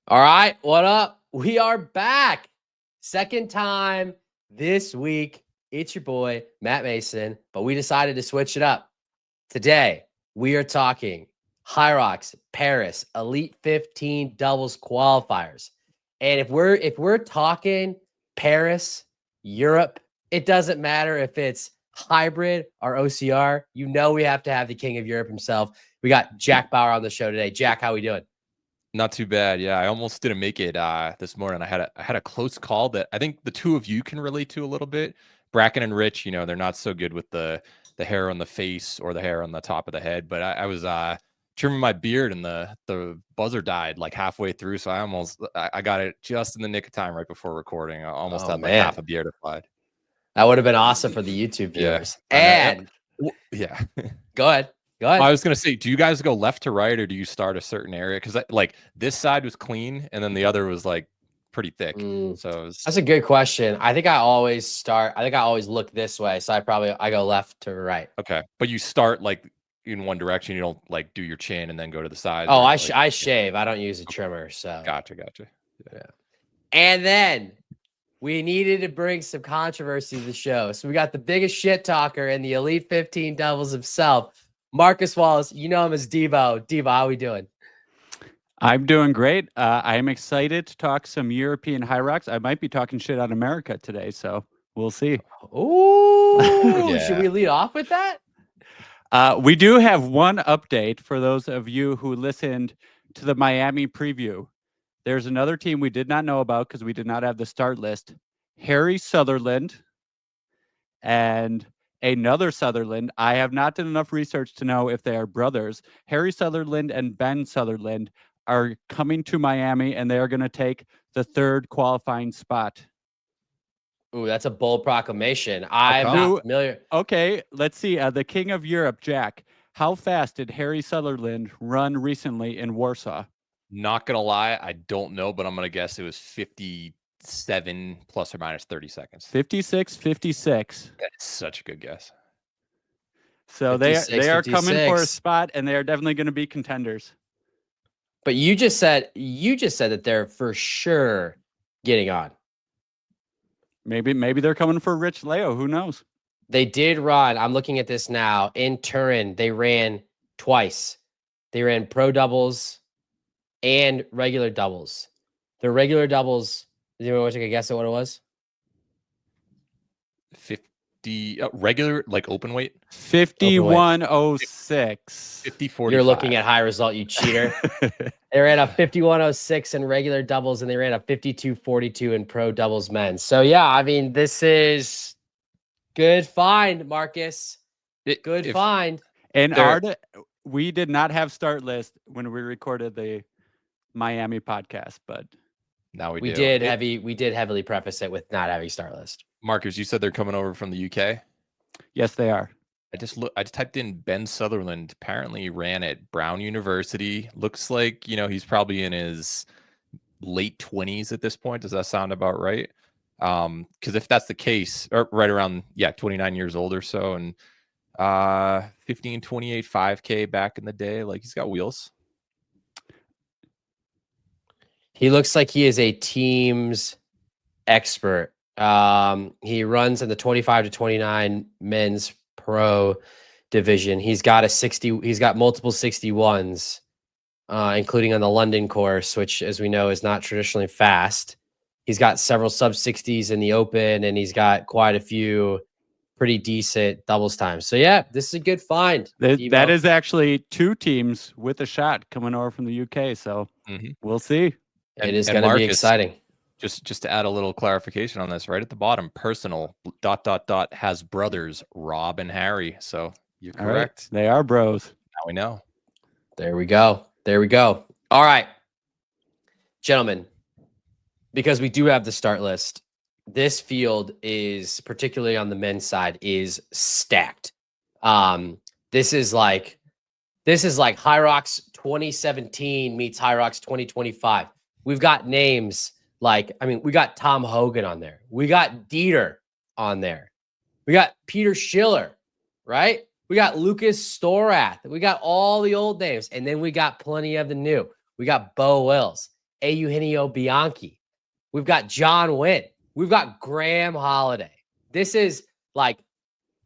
All right, what up? We are back. Second time this week. It's your boy, Matt Mason, but we decided to switch it up. Today, we are talking Hyrox Paris Elite 15 doubles qualifiers. And if we're talking Paris, Europe, it doesn't matter if it's hybrid or OCR. You know we have to have the king of Europe himself. We got Jack Bauer on the show today. Jack, how we doing? Not too bad. Yeah, I almost didn't make it this morning. I had a close call that I think the two of you can relate to a little bit. Bracken and Rich, they're not so good with the hair on the face or the hair on the top of the head. But I was trimming my beard and the buzzer died like halfway through, so I got it just in the nick of time right before recording. I almost had like half a beard applied. That would have been awesome for the YouTube viewers. Yeah. And yeah, go ahead. Go ahead. I was gonna say, do you guys go left to right, or do you start a certain area? Because like this side was clean, and then the other was like pretty thick. So that's a good question. I think I always look this way, so I go left to right. Okay, but you start like in one direction. You don't like do your chin and then go to the sides. Oh, I shave. I don't use a trimmer. So gotcha. Yeah. And then we needed to bring some controversy to the show, so we got the biggest shit talker in the Elite 15 doubles himself. Marcus Wallace, you know him as Debo. Diva, how we doing? I'm doing great. I am excited to talk some European Hyrox. I might be talking shit on America today, so we'll see. Oh, yeah. Should we lead off with that? We do have one update for those of you who listened to the Miami preview. There's another team we did not know about because we did not have the start list. Harry Sutherland and another Sutherland. I have not done enough research to know if they are brothers. Harry Sutherland and Ben Sutherland are coming to Miami, and they are going to take the third qualifying spot. Ooh, that's a bold proclamation. I'm not familiar. Okay, let's see. The King of Europe, Jack. How fast did Harry Sutherland run recently in Warsaw? Not going to lie, I don't know, but I'm going to guess it was 57 plus or minus 30 seconds. 56. That's such a good guess. So 56, they are coming for a spot, and they are definitely going to be contenders. But you just said that they're for sure getting on. Maybe they're coming for Rich Leo. Who knows? They did run. I'm looking at this now. In Turin, they ran twice. They ran pro doubles and regular doubles. The regular doubles, does anyone want to take a guess at what it was? 50 regular, like open weight? 5106. 50-45. You're looking at high result, you cheater. They ran a 5106 in regular doubles, and they ran a 5242 in pro doubles men. So yeah, I mean, this is good find, Marcus. Good find. And we did not have start list when we recorded the Miami podcast, but now we did heavily preface it with not having start list. Marcus, you said they're coming over from the UK? Yes, they are. I just typed in Ben Sutherland. Apparently he ran at Brown University. Looks like, he's probably in his late 20s at this point. Does that sound about right? Because if that's the case, or right around 29 years old or so, and 15-28 5K back in the day, like he's got wheels. He looks like he is a teams expert. He runs in the 25 to 29 men's pro division. He's got multiple 61s, including on the London course, which, as we know, is not traditionally fast. He's got several sub 60s in the open, and he's got quite a few pretty decent doubles times. So yeah, this is a good find. That is actually two teams with a shot coming over from the UK. So we'll see. It is going to be exciting. Just to add a little clarification on this, right at the bottom, personal ... has brothers Rob and Harry. So you're correct. Right. They are bros. Now we know. There we go. All right, gentlemen, because we do have the start list, this field is, particularly on the men's side, is stacked. This is like Hyrox 2017 meets Hyrox 2025. We've got names we got Tom Hogan on there. We got Dieter on there. We got Peter Schiller, right? We got Lucas Storath. We got all the old names. And then we got plenty of the new. We got Bo Wills. Eugenio Bianchi. We've got John Wynn. We've got Graham Holiday. This is what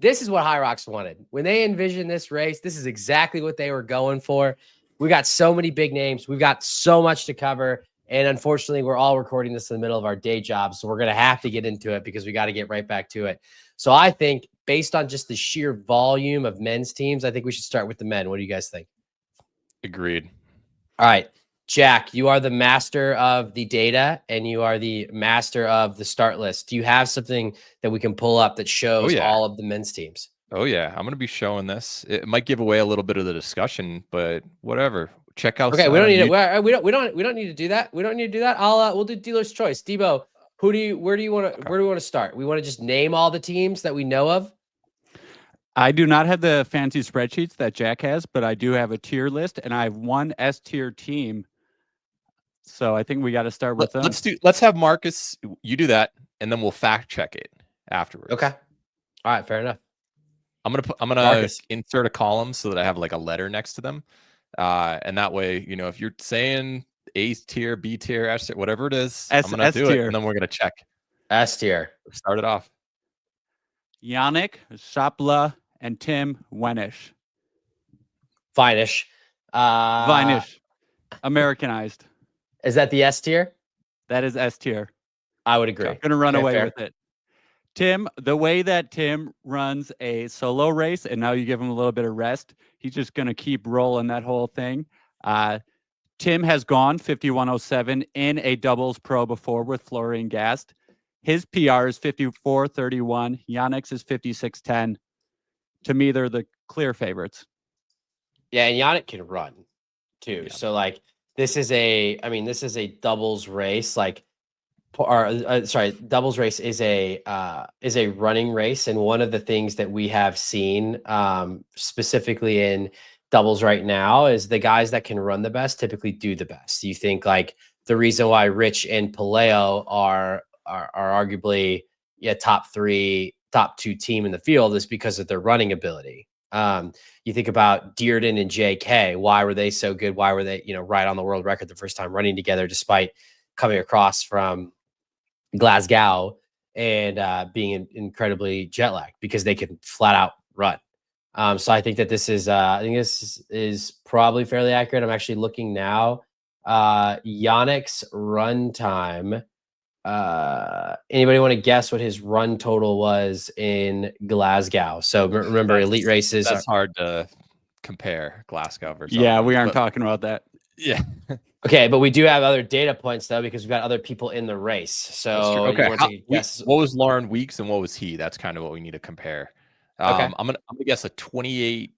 Hyrox wanted. When they envisioned this race, this is exactly what they were going for. We got so many big names. We've got so much to cover. And unfortunately, we're all recording this in the middle of our day job. So we're going to have to get into it because we got to get right back to it. So I think based on just the sheer volume of men's teams, I think we should start with the men. What do you guys think? Agreed. All right. Jack, you are the master of the data and you are the master of the start list. Do you have something that we can pull up that shows all of the men's teams? Oh yeah, I'm going to be showing this. It might give away a little bit of the discussion, but whatever. Check out. Okay, we don't need it. We don't need to do that. We don't need to do that. We'll do dealer's choice. Debo, where do you want to start? We want to just name all the teams that we know of. I do not have the fancy spreadsheets that Jack has, but I do have a tier list, and I have one S tier team. So I think we got to start with them. Let's have Marcus. You do that, and then we'll fact check it afterwards. Okay. All right. Fair enough. I'm gonna insert a column so that I have like a letter next to them, and that way, you know, if you're saying A tier, B tier, S tier, whatever it is, I'm gonna do it, and then we're gonna check. S tier. Start it off. Yannick, Shapla, and Tim Wenish. Finish. Vinish. Americanized. Is that the S tier? That is S tier. I would agree. I'm going to run away with it. Tim, the way that Tim runs a solo race, and now you give him a little bit of rest, he's just going to keep rolling that whole thing. Tim has gone 51.07 in a doubles pro before with Florian Gast. His PR is 54.31. Yannick's is 56.10. To me, they're the clear favorites. Yeah, and Yannick can run too. Yeah. So like this is a doubles race. Doubles race is a running race, and one of the things that we have seen specifically in doubles right now is the guys that can run the best typically do the best. You think like the reason why Rich and Paleo are arguably top 2 team in the field is because of their running ability. You think about Dearden and JK. Why were they so good? Why were they, right on the world record the first time running together, despite coming across from Glasgow and being incredibly jet lagged? Because they can flat out run. So I think that this is probably fairly accurate. I'm actually looking now. Yannick's run time. Anybody want to guess what his run total was in Glasgow? So remember, elite races. That's hard to compare Glasgow versus. Yeah, we aren't talking about that. Yeah. Okay, but we do have other data points though, because we've got other people in the race. So okay, what was Lauren Weeks and what was he? That's kind of what we need to compare. Okay. I'm gonna guess a 28-16.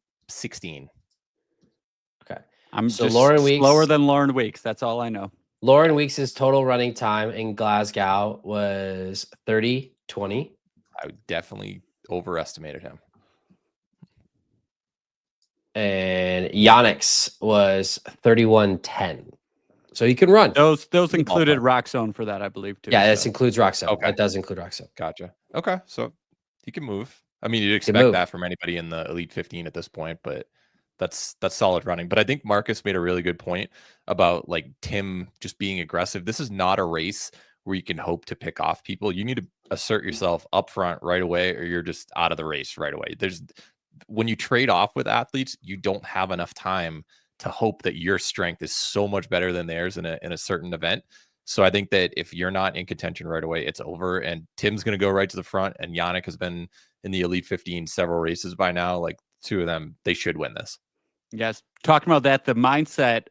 Okay. I'm so just Lauren Weeks, slower than Lauren Weeks. That's all I know. Lauren Weeks' total running time in Glasgow was 30:20. I definitely overestimated him. And Yannick's was 31:10. So he can run. Those included Rock Zone for that, I believe, too. Yeah, this includes Rock Zone. Okay. That does include Rock Zone. Gotcha. Okay, so he can move. I mean, you'd expect that from anybody in the Elite 15 at this point, but that's solid running. But I think Marcus made a really good point about like Tim just being aggressive. This is not a race where you can hope to pick off people. You need to assert yourself up front right away, or you're just out of the race right away. When you trade off with athletes, you don't have enough time to hope that your strength is so much better than theirs in a certain event. So I think that if you're not in contention right away, it's over. And Tim's going to go right to the front. And Yannick has been in the Elite 15 several races by now. Like two of them, they should win this. Yes. Talking about that, the mindset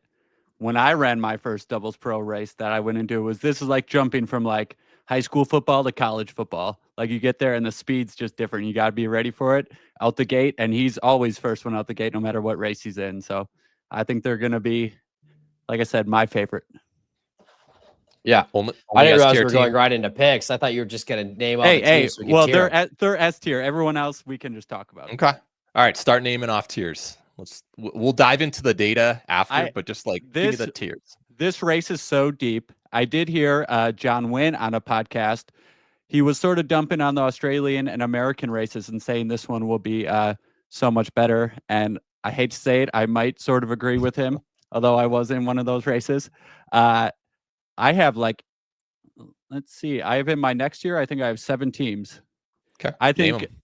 when I ran my first doubles pro race that I went into was this is like jumping from like high school football to college football. Like you get there and the speed's just different. You got to be ready for it out the gate. And he's always first one out the gate, no matter what race he's in. So I think they're going to be, like I said, my favorite. Yeah. Only I didn't realize we were going right into picks. I thought you were just going to name all the teams. Well, they're S tier. Everyone else we can just talk about. Okay. All right. Start naming off tiers. We'll dive into the data after, but just like give me the tiers. This race is so deep. I did hear John Wynn on a podcast. He was sort of dumping on the Australian and American races and saying this one will be so much better. And I hate to say it, I might sort of agree with him, although I was in one of those races. I have like, let's see. I have in my next year, I think I have 7 teams. Okay. I Name think 'em.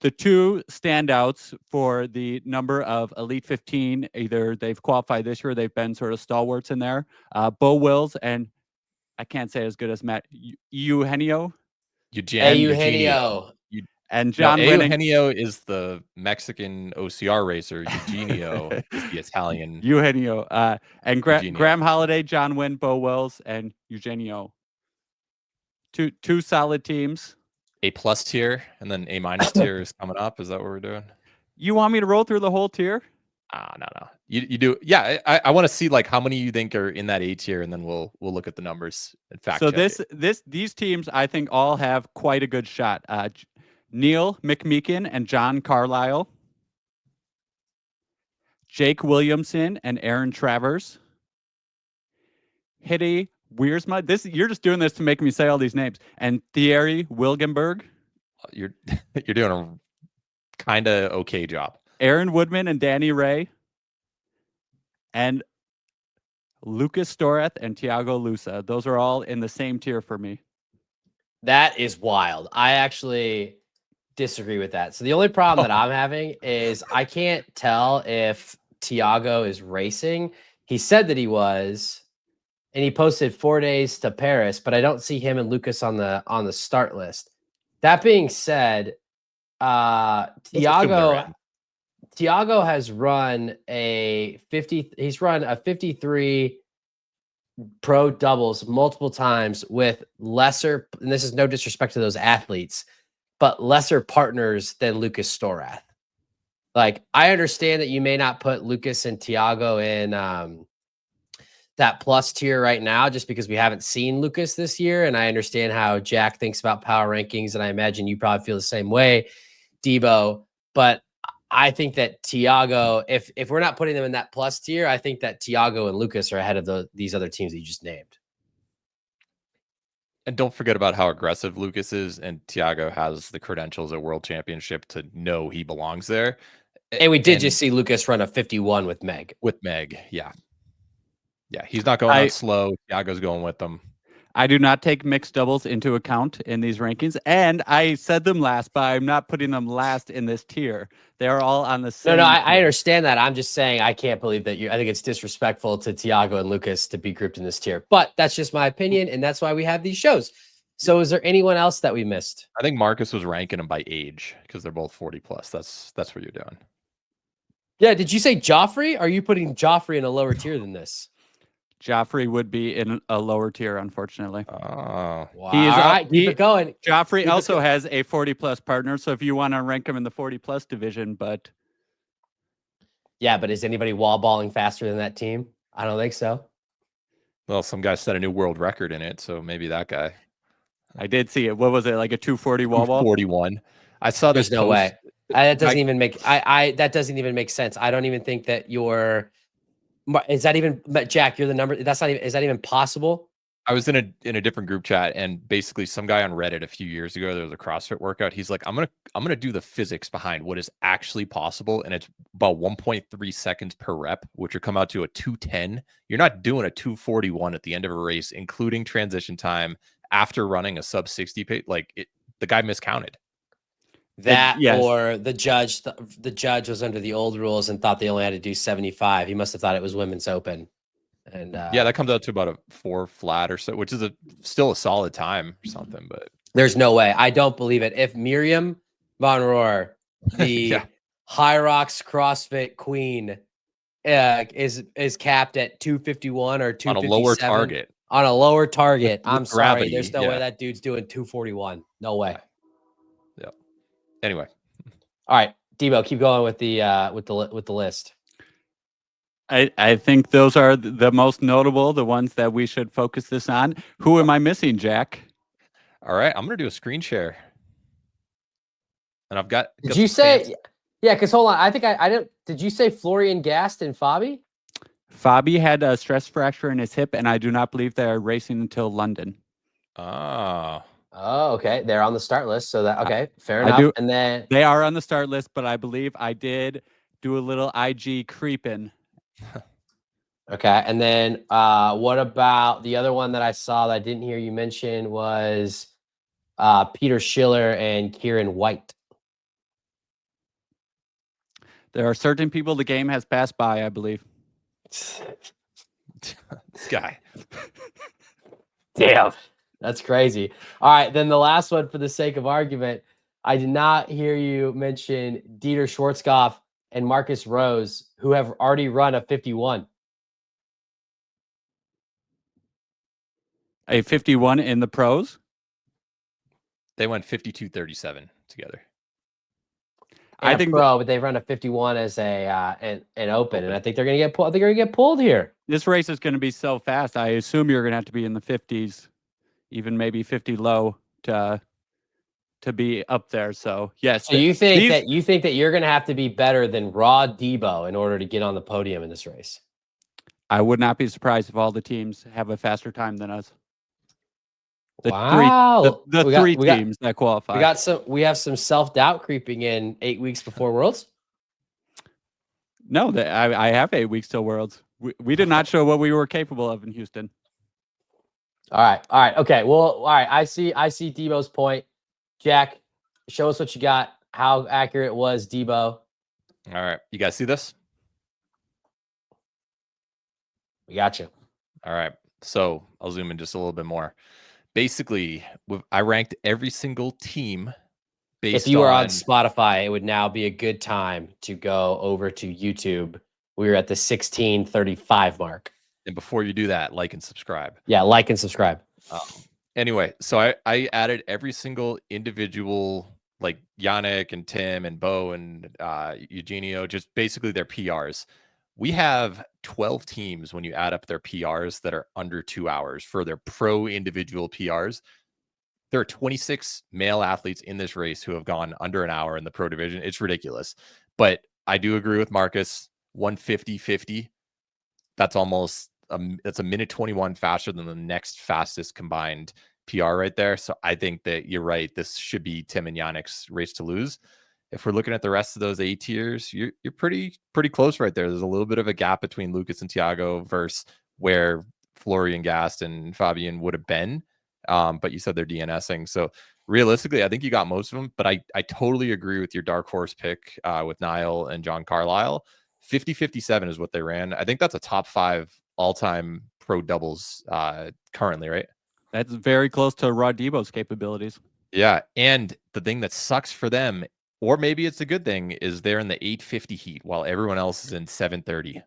the 2 standouts for the number of Elite 15, either they've qualified this year, they've been sort of stalwarts in there. Bo Wills and I can't say as good as Matt Eugenio Eugenio. and No, John Winning. Eugenio is the Mexican OCR racer. Eugenio is the Italian. Eugenio and Eugenio. Graham Holiday, John Wynn, Bo Wells, and Eugenio. Two solid teams. A+ tier and then A- tier is coming up. Is that what we're doing? You want me to roll through the whole tier? No. You do. Yeah, I want to see like how many you think are in that A tier, and then we'll look at the numbers and fact So check it. these teams I think all have quite a good shot. Neil McMeekin and John Carlisle, Jake Williamson and Aaron Travers, Hitty Wiersma. You're just doing this to make me say all these names. And Thierry Wilgenberg, You're doing a kind of okay job. Aaron Woodman and Danny Ray, and Lucas Storeth and Tiago Lusa. Those are all in the same tier for me. That is wild. I actually disagree with that. So the only problem that I'm having is I can't tell if Tiago is racing. He said that he was, and he posted 4 days to Paris, but I don't see him and Lucas on the start list. That being said, Tiago has run a 50. He's run a 53 pro doubles multiple times with lesser, and this is no disrespect to those athletes, but lesser partners than Lucas Storath. Like, I understand that you may not put Lucas and Tiago in that plus tier right now, just because we haven't seen Lucas this year. And I understand how Jack thinks about power rankings. And I imagine you probably feel the same way, Debo. But I think that Tiago, if we're not putting them in that plus tier, I think that Tiago and Lucas are ahead of these other teams that you just named. And don't forget about how aggressive Lucas is, and Tiago has the credentials at World Championship to know he belongs there. And we did just see Lucas run a 51 with Meg. Yeah. Yeah, he's not going out slow. Tiago's going with them. I do not take mixed doubles into account in these rankings, and I said them last, but I'm not putting them last in this tier. They are all on the same. No, I understand that. I'm just saying I can't believe that I think it's disrespectful to Tiago and Lucas to be grouped in this tier. But that's just my opinion, and that's why we have these shows. So is there anyone else that we missed? I think Marcus was ranking them by age because they're both 40 plus. That's what you're doing. Yeah, did you say Joffrey? Are you putting Joffrey in a lower tier than this? Joffrey would be in a lower tier, unfortunately. Oh, wow. He is all right, keep it going. Joffrey also has a 40-plus partner, so if you want to rank him in the 40-plus division, but... Yeah, but is anybody wall balling faster than that team? I don't think so. Well, some guy set a new world record in it, so maybe that guy. I did see it. What was it, like a 240 wall ball? 41. I saw this. There's no way. That doesn't even make that doesn't even make sense. I don't even think that is that even, Jack, you're the number. That's not even, is that even possible? I was in a different group chat, and basically some guy on Reddit a few years ago, there was a CrossFit workout. He's like, I'm gonna do the physics behind what is actually possible, and it's about 1.3 seconds per rep, which would come out to a 210. You're not doing a 241 at the end of a race, including transition time after running a sub 60 pace. Like the guy miscounted. Yes. Or the judge was under the old rules and thought they only had to do 75. He must have thought it was Women's Open. And yeah, that comes out to about a 4 flat or so, which is still a solid time or something. But there's no way. I don't believe it. If Miriam Von Rohr, the Hyrox CrossFit queen, is capped at 251 or 257 on a lower target. On a lower target, I'm gravity, sorry. There's no way that dude's doing 241. No way. Yeah. Anyway. All right, Debo, keep going with the list. I think those are the most notable, the ones that we should focus this on. Who am I missing, Jack? All right, I'm going to do a screen share. And I've got... Did you say... Yeah, because hold on. I think I didn't... Did you say Florian Gast and Fabi? Fabi had a stress fracture in his hip, and I do not believe they are racing until London. Oh, okay. They're on the start list. So that... Okay, fair enough. And then... They are on the start list, but I believe I did do a little IG creeping. Okay. And then what about the other one that I saw that I didn't hear you mention was Peter Schiller and Kieran White. There are certain people the game has passed by, I believe. This guy. Damn, that's crazy. All right, then the last one, for the sake of argument, I did not hear you mention Dieter Schwartzkopf and Marcus Rose, who have already run a 51. A 51 in the pros. They went 52-37 together. I think pro, but they run a 51 as an open, and I think they're gonna get pulled. I think they're gonna get pulled here. this race is going to be so fast. I assume you're going to have to be in the 50s, even maybe 50 low to be up there. So yes. So you think that you're gonna have to be better than Raw Debo in order to get on the podium in this race? I would not be surprised if all the teams have a faster time than us. Wow. The three teams that qualify. We have some self-doubt creeping in 8 weeks before Worlds. No, I have 8 weeks till Worlds. We did not show what we were capable of in Houston. All right. Okay. Well, all right. I see Debo's point. Jack, show us what you got. How accurate was Debo? All right. You guys see this? We got you. All right. So I'll zoom in just a little bit more. Basically, I ranked every single team based if you were on Spotify, it would now be a good time to go over to YouTube. We're at the 16:35 mark. And before you do that, like and subscribe. Yeah, like and subscribe. Anyway, so I added every single individual, like Yannick and Tim and Bo and Eugenio, just basically their PRs. We have 12 teams when you add up their PRs that are under 2 hours for their pro individual PRs. There are 26 male athletes in this race who have gone under an hour in the pro division. It's ridiculous. But I do agree with Marcus, 150-50. That's almost that's a minute 21 faster than the next fastest combined PR right there. So I think that you're right. This should be Tim and Yannick's race to lose. If we're looking at the rest of those A tiers, you're pretty close right there. There's a little bit of a gap between Lucas and Thiago versus where Florian Gast and Fabian would have been. But you said they're DNSing. So realistically, I think you got most of them. But I totally agree with your dark horse pick with Niall and John Carlisle. 50-57 is what they ran. I think that's a top 5 all-time pro doubles currently, right? That's very close to Rod Debo's capabilities. Yeah. And the thing that sucks for them, or maybe it's a good thing, is they're in the 850 heat while everyone else is in 730.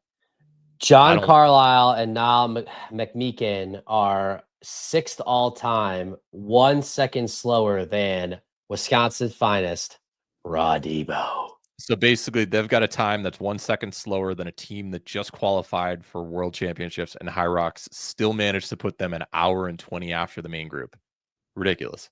John Carlisle and Niall McMeekin are 6th all-time, 1 second slower than Wisconsin's finest, Raw Debo. So basically, they've got a time that's 1 second slower than a team that just qualified for World Championships, and Hyrox still managed to put them an hour and 20 after the main group. Ridiculous.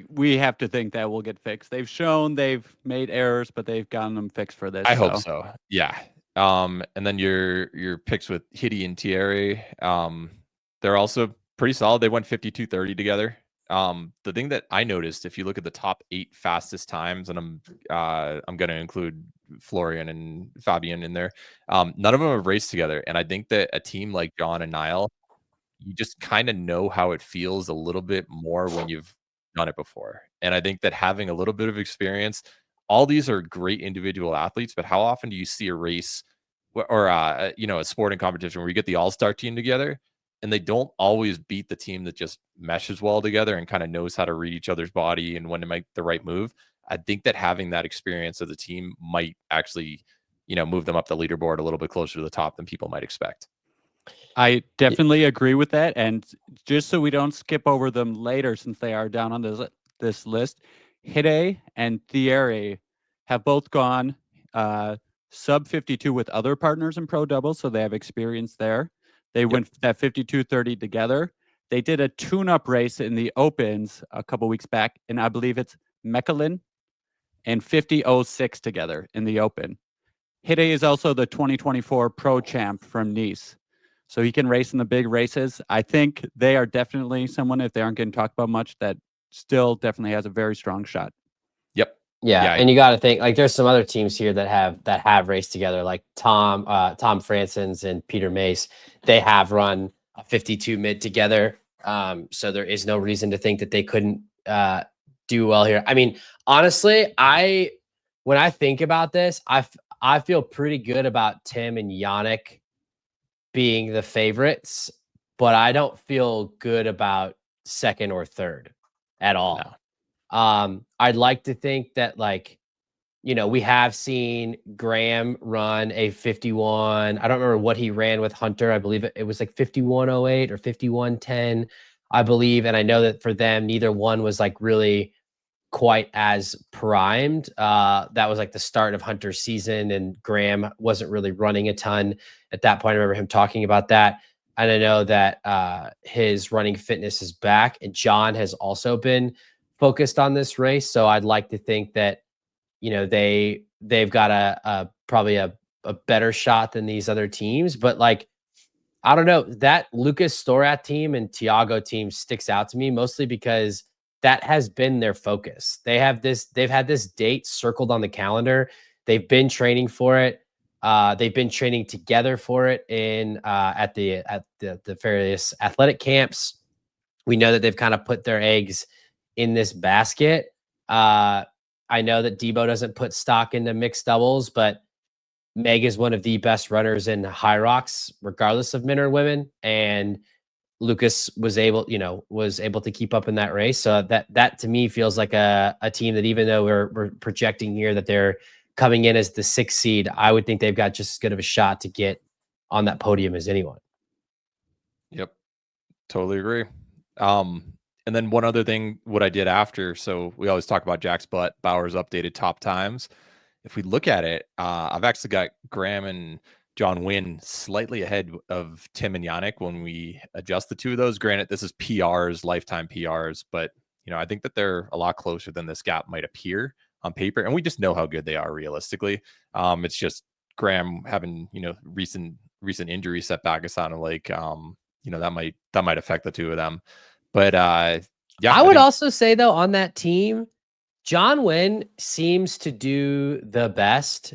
We have to think that will get fixed. They've shown they've made errors, but they've gotten them fixed for this. I hope so. Yeah. And then your picks with Hitty and Thierry, they're also pretty solid. They went 52-30 together. The thing that I noticed, if you look at the top 8 fastest times, and I'm going to include Florian and Fabian in there, none of them have raced together. And I think that a team like John and Niall, you just kind of know how it feels a little bit more when you've done it before. And I think that having a little bit of experience, all these are great individual athletes, but how often do you see a race or a sporting competition where you get the all-star team together and they don't always beat the team that just meshes well together and kind of knows how to read each other's body and when to make the right move? I think that having that experience of the team might actually, move them up the leaderboard a little bit closer to the top than people might expect. I definitely agree with that. And just so we don't skip over them later, since they are down on this list, Hide and Thierry have both gone sub 52 with other partners in pro doubles, so they have experience there. They went that 52-30 together. They did a tune-up race in the Opens a couple weeks back, and I believe it's Mechelen and 50-06 together in the Open. Hide is also the 2024 pro champ from Nice. So he can race in the big races. I think they are definitely someone, if they aren't getting talked about much, that still definitely has a very strong shot. Yep. Yeah, Yeah. and you got to think like there's some other teams here that have raced together, like Tom Fransons and Peter Mace. They have run a 52 mid together, so there is no reason to think that they couldn't do well here. I mean, honestly, when I think about this, I feel pretty good about Tim and Yannick being the favorites, but I don't feel good about second or third at all. No. I'd like to think that like, we have seen Graham run a 51. I don't remember what he ran with Hunter. I believe it was like 5108 or 5110, I believe. And I know that for them, neither one was like really quite as primed. That was like the start of Hunter's season, and Graham wasn't really running a ton at that point. I remember him talking about that. And I know that his running fitness is back, and John has also been focused on this race. So I'd like to think that, they've got a probably a better shot than these other teams. But like, I don't know, that Lucas Storath team and Tiago team sticks out to me mostly because that has been their focus. They've had this date circled on the calendar. They've been training for it. They've been training together for it at the various athletic camps. We know that they've kind of put their eggs in this basket. I know that Debo doesn't put stock into mixed doubles, but Meg is one of the best runners in Hyrox, regardless of men or women. And Lucas was able to keep up in that race. So that to me feels like a team that, even though we're projecting here that they're coming in as the 6th seed, I would think they've got just as good of a shot to get on that podium as anyone. Yep. Totally agree. And then one other thing, what I did after, so we always talk about Jack's butt, Bauer's updated top times. If we look at it, I've actually got Graham and John Wynn slightly ahead of Tim and Yannick when we adjust the two of those. Granted, this is PRs, lifetime PRs, but I think that they're a lot closer than this gap might appear on paper. And we just know how good they are realistically. It's just Graham having, recent injury setback. It sounded like, that might affect the two of them. But yeah, I would also say though, on that team, John Wynn seems to do the best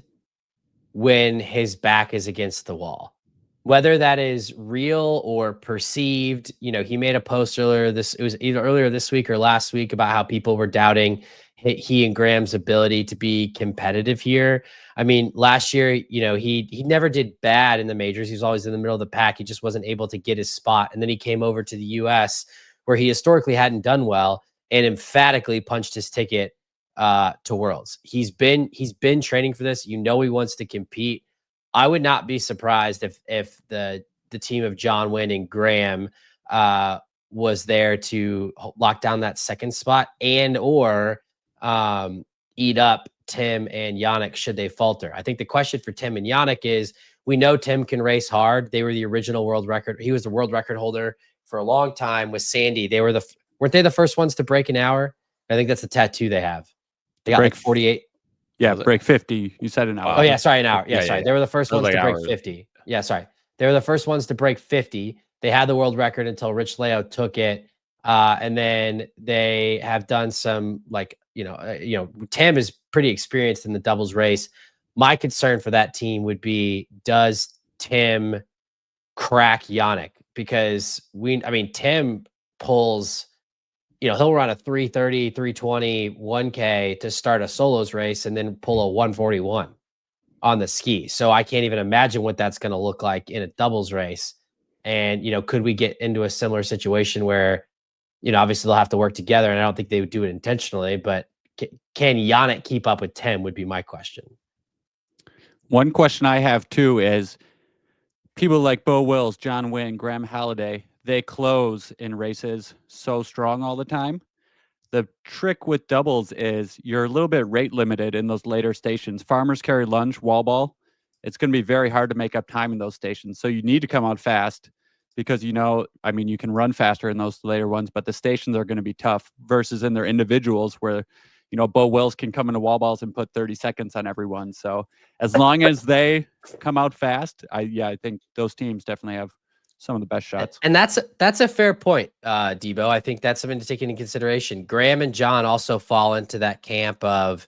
when his back is against the wall, whether that is real or perceived. He made a post earlier it was either earlier this week or last week about how people were doubting he and Graham's ability to be competitive here. I mean, last year, he never did bad in the majors. He was always in the middle of the pack. He just wasn't able to get his spot. And then he came over to the US, where he historically hadn't done well, and emphatically punched his ticket to Worlds. He's been training for this. He wants to compete. I would not be surprised if the team of John Wynn and Graham was there to lock down that second spot and or eat up Tim and Yannick should they falter. I think the question for Tim and Yannick is, we know Tim can race hard. They were the original world record. He was the world record holder for a long time with Sandy. They were weren't they the first ones to break an hour? I think that's the tattoo they have. They got like 48. Yeah, break 50. You said an hour. Oh yeah, sorry, an hour. Yeah, Yeah, sorry. yeah. They were the first ones like to break hours. 50. Yeah, sorry. They were the first ones to break 50. They had the world record until Rich Leo took it. And then they have done some Tim is pretty experienced in the doubles race. My concern for that team would be, does Tim crack Yannick? Because Tim pulls, he'll run a 330, 320, 1K to start a solos race and then pull a 141 on the ski. So I can't even imagine what that's going to look like in a doubles race. And, could we get into a similar situation where, obviously they'll have to work together, and I don't think they would do it intentionally, but can Yannick keep up with Tim would be my question. One question I have too is, people like Bo Wills, John Wynn, Graham Halliday, they close in races so strong all the time. The trick with doubles is you're a little bit rate limited in those later stations. Farmers carry lunge, wall ball. It's going to be very hard to make up time in those stations. So you need to come out fast because, you can run faster in those later ones, but the stations are going to be tough versus in their individuals where, Bo Wills can come into wall balls and put 30 seconds on everyone. So as long as they come out fast, I think those teams definitely have some of the best shots. And that's a fair point, Debo. I think that's something to take into consideration. Graham and John also fall into that camp of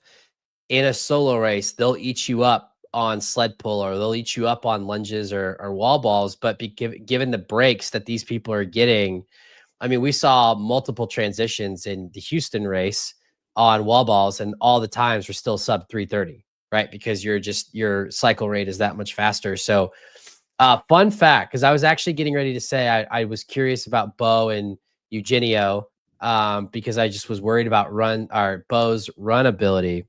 in a solo race, they'll eat you up on sled pull, or they'll eat you up on lunges or wall balls. But given the breaks that these people are getting, I mean, we saw multiple transitions in the Houston race on wall balls, and all the times were still sub 330, right? Because your cycle rate is that much faster. So, fun fact, because I was actually getting ready to say I was curious about Bo and Eugenio, because I just was worried about Bo's run ability.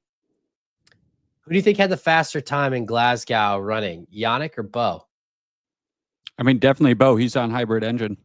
Who do you think had the faster time in Glasgow running, Yannick or Bo? I mean, definitely Bo. He's on hybrid engine.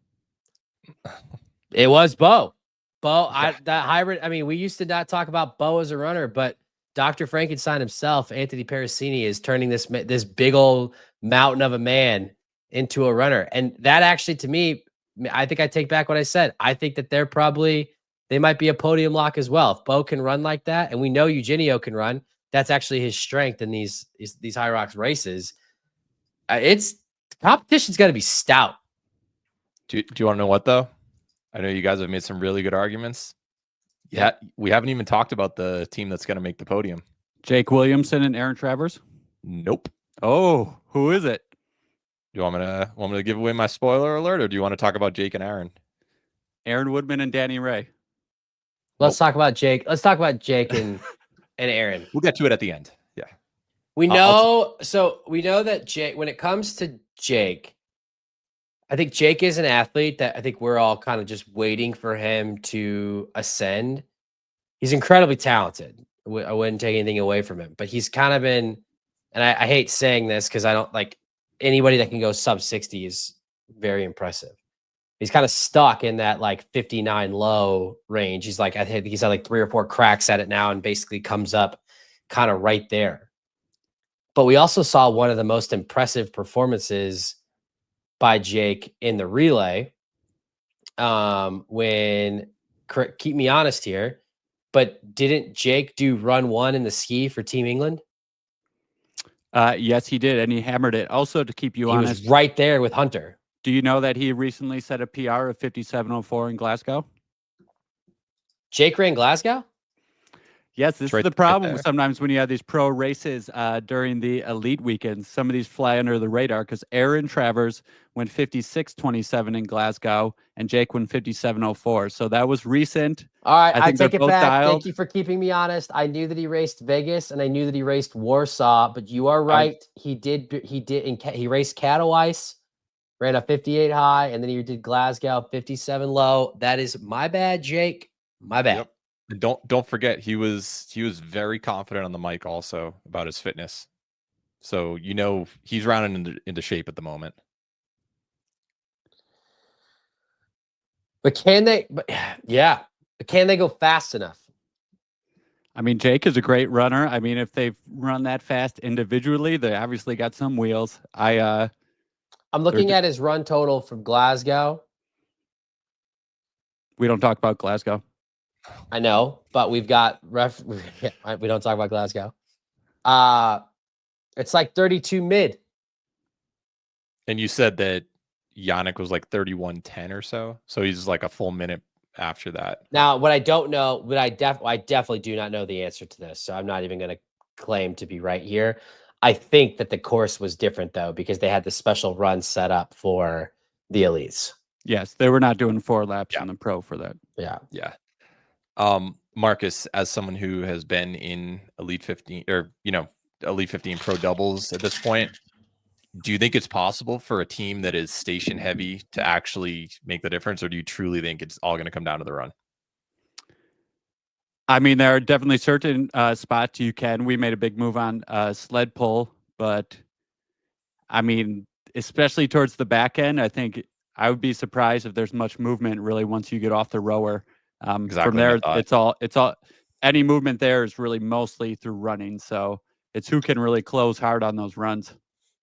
It was Bo. That hybrid. I mean, we used to not talk about Bo as a runner, but Dr. Frankenstein himself, Anthony Parasini, is turning this big old mountain of a man into a runner. And that actually, to me, I think I take back what I said. I think that they might be a podium lock as well. If Bo can run like that, and we know Eugenio can run, that's actually his strength in these Hyrox races. The competition's got to be stout. Do you want to know what though? I know you guys have made some really good arguments. Yeah, we haven't even talked about the team that's going to make the podium. Jake Williamson and Aaron Travers? Nope. Oh, who is it? Do you want me to give away my spoiler alert, or do you want to talk about Jake and Aaron? Aaron Woodman and Danny Ray. Let's talk about Jake. Let's talk about Jake and Aaron. We'll get to it at the end. Yeah. We know that Jake, when it comes to Jake, I think Jake is an athlete that I think we're all kind of just waiting for him to ascend. He's incredibly talented. I wouldn't take anything away from him, but he's kind of been, and I hate saying this because I don't like anybody that can go sub 60 is very impressive. He's kind of stuck in that like 59 low range. He's like, I think he's had like 3 or 4 cracks at it now and basically comes up kind of right there. But we also saw one of the most impressive performances by Jake in the relay. Keep me honest here, but didn't Jake do run 1 in the ski for Team England? Yes, he did, and he hammered it. Also, to keep you honest, he was right there with Hunter. Do you know that he recently set a PR of 57:04 in Glasgow? Jake ran Glasgow? Yes, this is the problem sometimes when you have these pro races during the elite weekends. Some of these fly under the radar because Aaron Travers went 56:27 in Glasgow and Jake went 57:04. So that was recent. All right, I take it back. Dialed. Thank you for keeping me honest. I knew that he raced Vegas and I knew that he raced Warsaw, but you are right. He raced Katowice, ran a 58 high, and then he did Glasgow 57 low. That is my bad, Jake. My bad. Yep. Don't forget he was very confident on the mic also about his fitness. So he's rounding into shape at the moment. But can they go fast enough? I mean, Jake is a great runner. I mean, if they've run that fast individually, they obviously got some wheels. I'm looking at his run total from Glasgow. We don't talk about Glasgow. I know, but we've got we don't talk about Glasgow. It's like 32 mid. And you said that Yannick was like 31:10 or so. So he's like a full minute after that. Now, what I don't know, but I definitely do not know the answer to this. So I'm not even going to claim to be right here. I think that the course was different though, because they had the special run set up for the elites. Yes, they were not doing 4 laps on the pro for that. Yeah. Yeah. Marcus, as someone who has been in Elite 15 or, Elite 15 pro doubles at this point, do you think it's possible for a team that is station heavy to actually make the difference? Or do you truly think it's all going to come down to the run? I mean, there are definitely certain spots you can. We made a big move on sled pull, but I mean, especially towards the back end, I think I would be surprised if there's much movement really once you get off the rower. Exactly. From there, it's all any movement there is really mostly through running. So it's who can really close hard on those runs.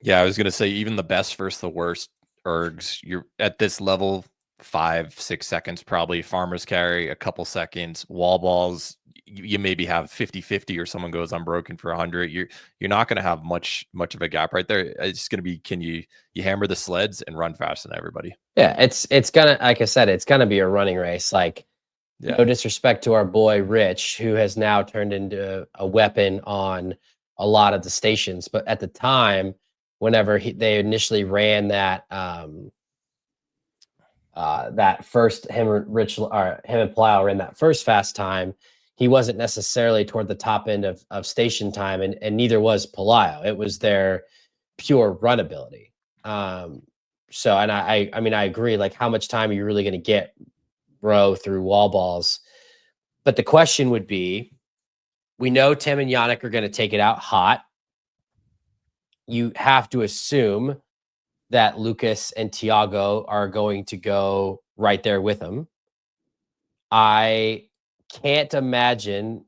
Yeah, I was going to say even the best versus the worst ergs, you're at this level, 5-6 seconds, probably farmer's carry, a couple seconds, wall balls. You maybe have 50-50 or someone goes unbroken for 100. You're not going to have much of a gap right there. It's going to be, can you hammer the sleds and run faster than everybody? Yeah, it's gonna, like I said, it's gonna be a running race. Like Yeah. No disrespect to our boy Rich, who has now turned into a weapon on a lot of the stations. But at the time, whenever they initially ran that that first him and Rich or him and Plow ran that first fast time, he wasn't necessarily toward the top end of station time, and neither was Palaio. It was their pure run ability. So, and I mean, I agree. Like, how much time are you really going to get, bro, through wall balls? But the question would be, we know Tim and Yannick are going to take it out hot. You have to assume that Lucas and Tiago are going to go right there with him. I can't imagine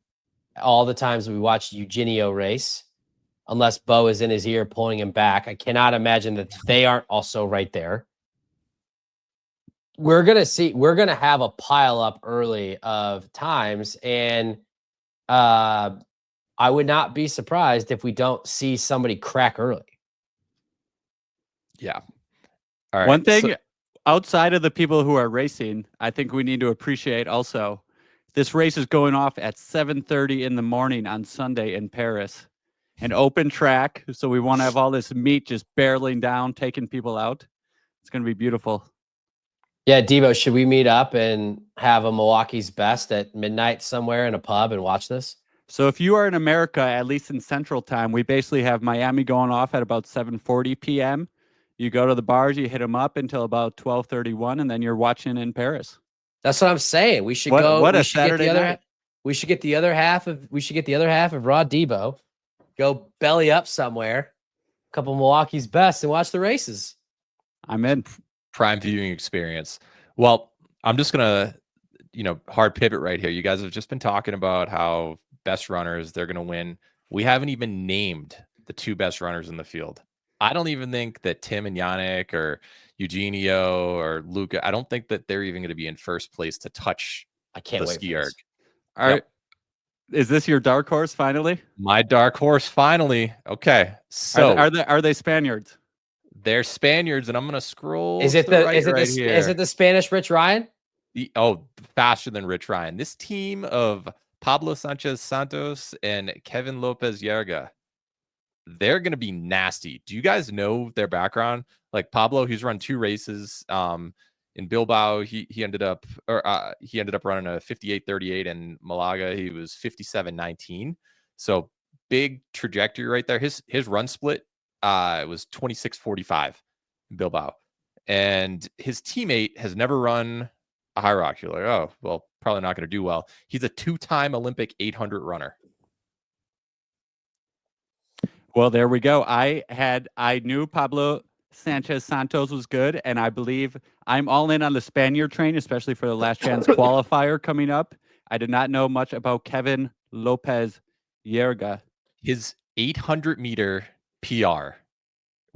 all the times we watched Eugenio race, unless Bo is in his ear pulling him back. I cannot imagine that they aren't also right there. We're going to have a pile up early of times, and I would not be surprised if we don't see somebody crack early. Yeah. All right. One thing outside of the people who are racing, I think we need to appreciate also, this race is going off at 7:30 in the morning on Sunday in Paris. An open track, so we want to have all this meat just barreling down, taking people out. It's going to be beautiful. Yeah, Debo, should we meet up and have a Milwaukee's Best at midnight somewhere in a pub and watch this? So if you are in America, at least in Central Time, we basically have Miami going off at about 7:40 p.m. You go to the bars, you hit them up until about 12:31, and then you're watching in Paris. That's what I'm saying. We should go. What we a should Saturday get the other, night! We should get the other half of. We should get the other half of Raw Debo. Go belly up somewhere, a couple Milwaukee's Best, and watch the races. I'm in. Prime viewing experience. Well, I'm just gonna, hard pivot right here. You guys have just been talking about how best runners, they're gonna win. We haven't even named the two best runners in the field. I don't even think that Tim and Yannick or Eugenio or Luca, I don't think that they're even going to be in first place to touch I can't wait ski for erg. this. All right. Is this your dark horse finally? My dark horse finally. Okay. So are they Spaniards? They're Spaniards, and I'm going to scroll. Is it the Spanish Rich Ryan? Faster than Rich Ryan. This team of Pablo Sanchez Santos and Kevin Lopez Yerga, they're going to be nasty. Do you guys know their background? Like Pablo, he's run 2 races. In Bilbao, he ended up running a 58:38, and Malaga he was 57:19. So big trajectory right there. His run split was 26:45 in Bilbao, and his teammate has never run a Hyrox. You're like, oh well, probably not going to do well. He's a 2-time Olympic 800 runner. Well, there we go. I knew Pablo Sanchez Santos was good, and I believe I'm all in on the Spaniard train, especially for the last chance qualifier coming up. I did not know much about Kevin Lopez Yerga. His 800-meter PR,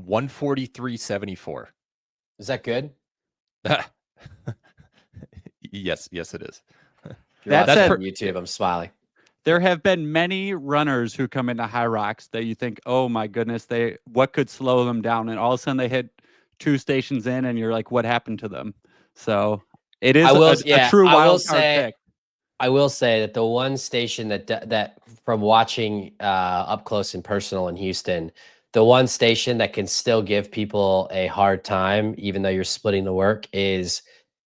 1:43.74. Is that good? Yes, it is. That's on YouTube. I'm smiling. There have been many runners who come into Hyrox that you think, oh my goodness, what could slow them down? And all of a sudden they hit 2 stations in and you're like, what happened to them? So it is a true wild card pick. I will say that the one station that from watching up close and personal in Houston, the one station that can still give people a hard time, even though you're splitting the work, is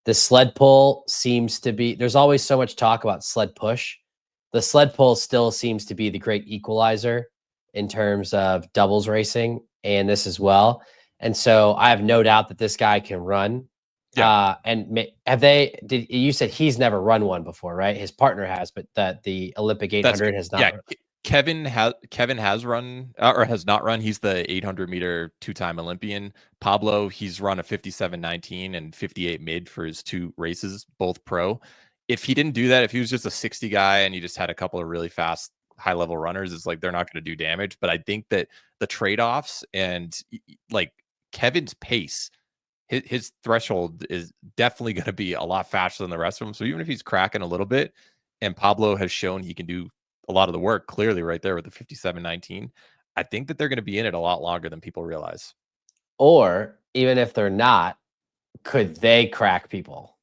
the sled pull. Seems to be, there's always so much talk about sled push. The sled pull still seems to be the great equalizer in terms of doubles racing, and this as well. And so I have no doubt that this guy can run. Yeah. And you said he's never run one before, right? His partner has, but the Olympic 800 has not. Yeah. Kevin has run or has not run. He's the 800-meter 2-time Olympian. Pablo, he's run a 57:19 and 58 mid for his 2 races, both pro. If he didn't do that, if he was just a 60 guy and he just had a couple of really fast high-level runners, it's like they're not going to do damage. But I think that the trade-offs and like Kevin's pace, his threshold is definitely going to be a lot faster than the rest of them. So even if he's cracking a little bit, and Pablo has shown he can do a lot of the work clearly right there with the 57:19, I think that they're going to be in it a lot longer than people realize. Or even if they're not, could they crack people?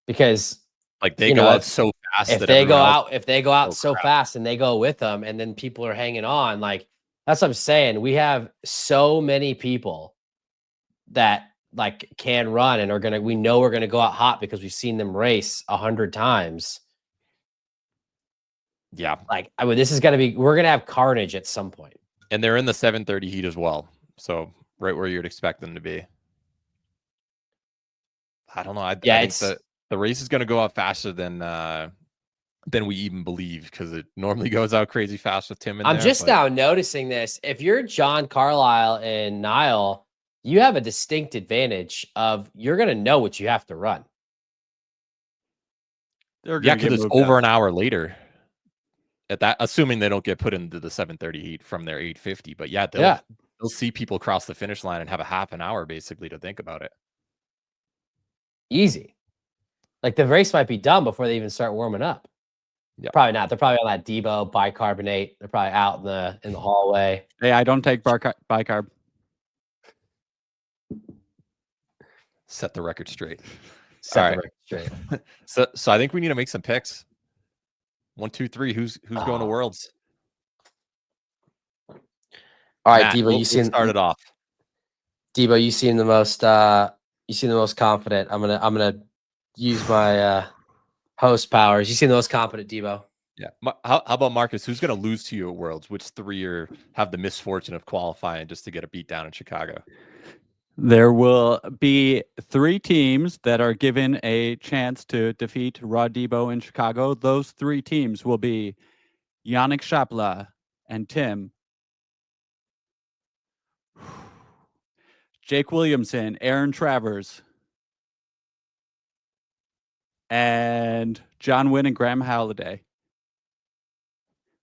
Because Like they You go know, out so fast if that they go everyone else, out, if they go out oh, so crap. fast and they go with them, and then people are hanging on, like that's what I'm saying. We have so many people that like can run and are gonna. We know we're gonna go out hot because we've seen them race 100 times. Yeah, Like I mean, this is gonna be. We're gonna have carnage at some point. and they're in the 730 heat as well, so right where you'd expect them to be. I don't know. I think the race is going to go out faster than we even believe, because it normally goes out crazy fast with Tim in there. I'm just now noticing this. If you're John Carlisle and Niall, you have a distinct advantage of you're going to know what you have to run. Yeah, because it's over an hour later. At that, assuming they don't get put into the 730 heat from their 850, but yeah, they'll see people cross the finish line and have a half an hour basically to think about it. Easy. Like the race might be done before they even start warming up. Yeah, probably not. They're probably on that Debo bicarbonate. They're probably out in the hallway. Hey, I don't take bicarb. Set the record straight. Set the record straight. So I think we need to make some picks. 1, 2, 3. Who's going to Worlds? All right, Matt, Diva, you seem started off. Diva, you seem the most confident. I'm gonna use my host powers. You seem the most confident, Debo. Yeah. How about Marcus? Who's going to lose to you at Worlds? Which 3 have the misfortune of qualifying just to get a beat down in Chicago? There will be 3 teams that are given a chance to defeat Rod Debo in Chicago. Those 3 teams will be Yannick Chapla and Tim, Jake Williamson, Aaron Travers, and John Wynn and Graham Halliday.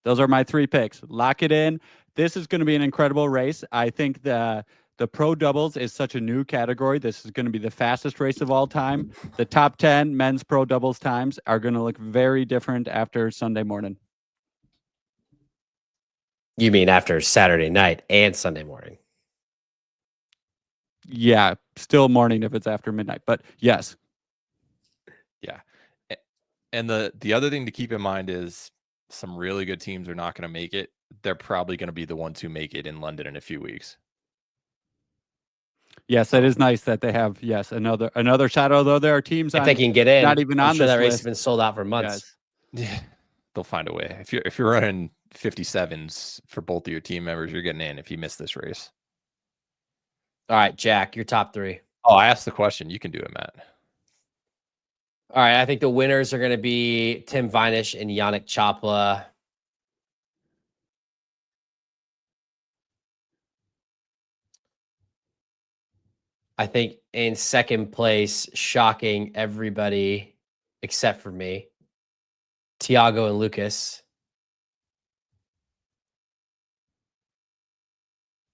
Those are my 3 picks. Lock it in. This is going to be an incredible race. I think the pro doubles is such a new category. This is going to be the fastest race of all time. The top 10 men's pro doubles times are going to look very different after Sunday morning. You mean after Saturday night and Sunday morning? Yeah, still morning if it's after midnight, but yes. Yeah. And the other thing to keep in mind is some really good teams are not going to make it. They're probably going to be the ones who make it in London in a few weeks. Yes, it is nice that they have another shot. Although there are teams if they can get in, not even I'm on sure this that race list. has been sold out for months. Yes. Yeah, they'll find a way. If you're running 57s for both of your team members, you're getting in. If you miss this race, all right, Jack, your top 3. Oh, I asked the question. You can do it, Matt. All right, I think the winners are going to be Tim Vinish and Yannick Chapla. I think in second place, shocking everybody except for me, Tiago and Lucas.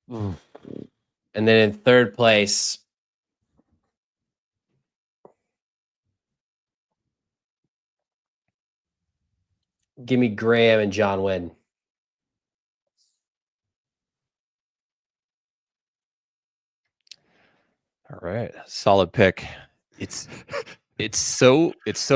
And then in third place, give me Graham and John Wynn. All right, solid pick. It's so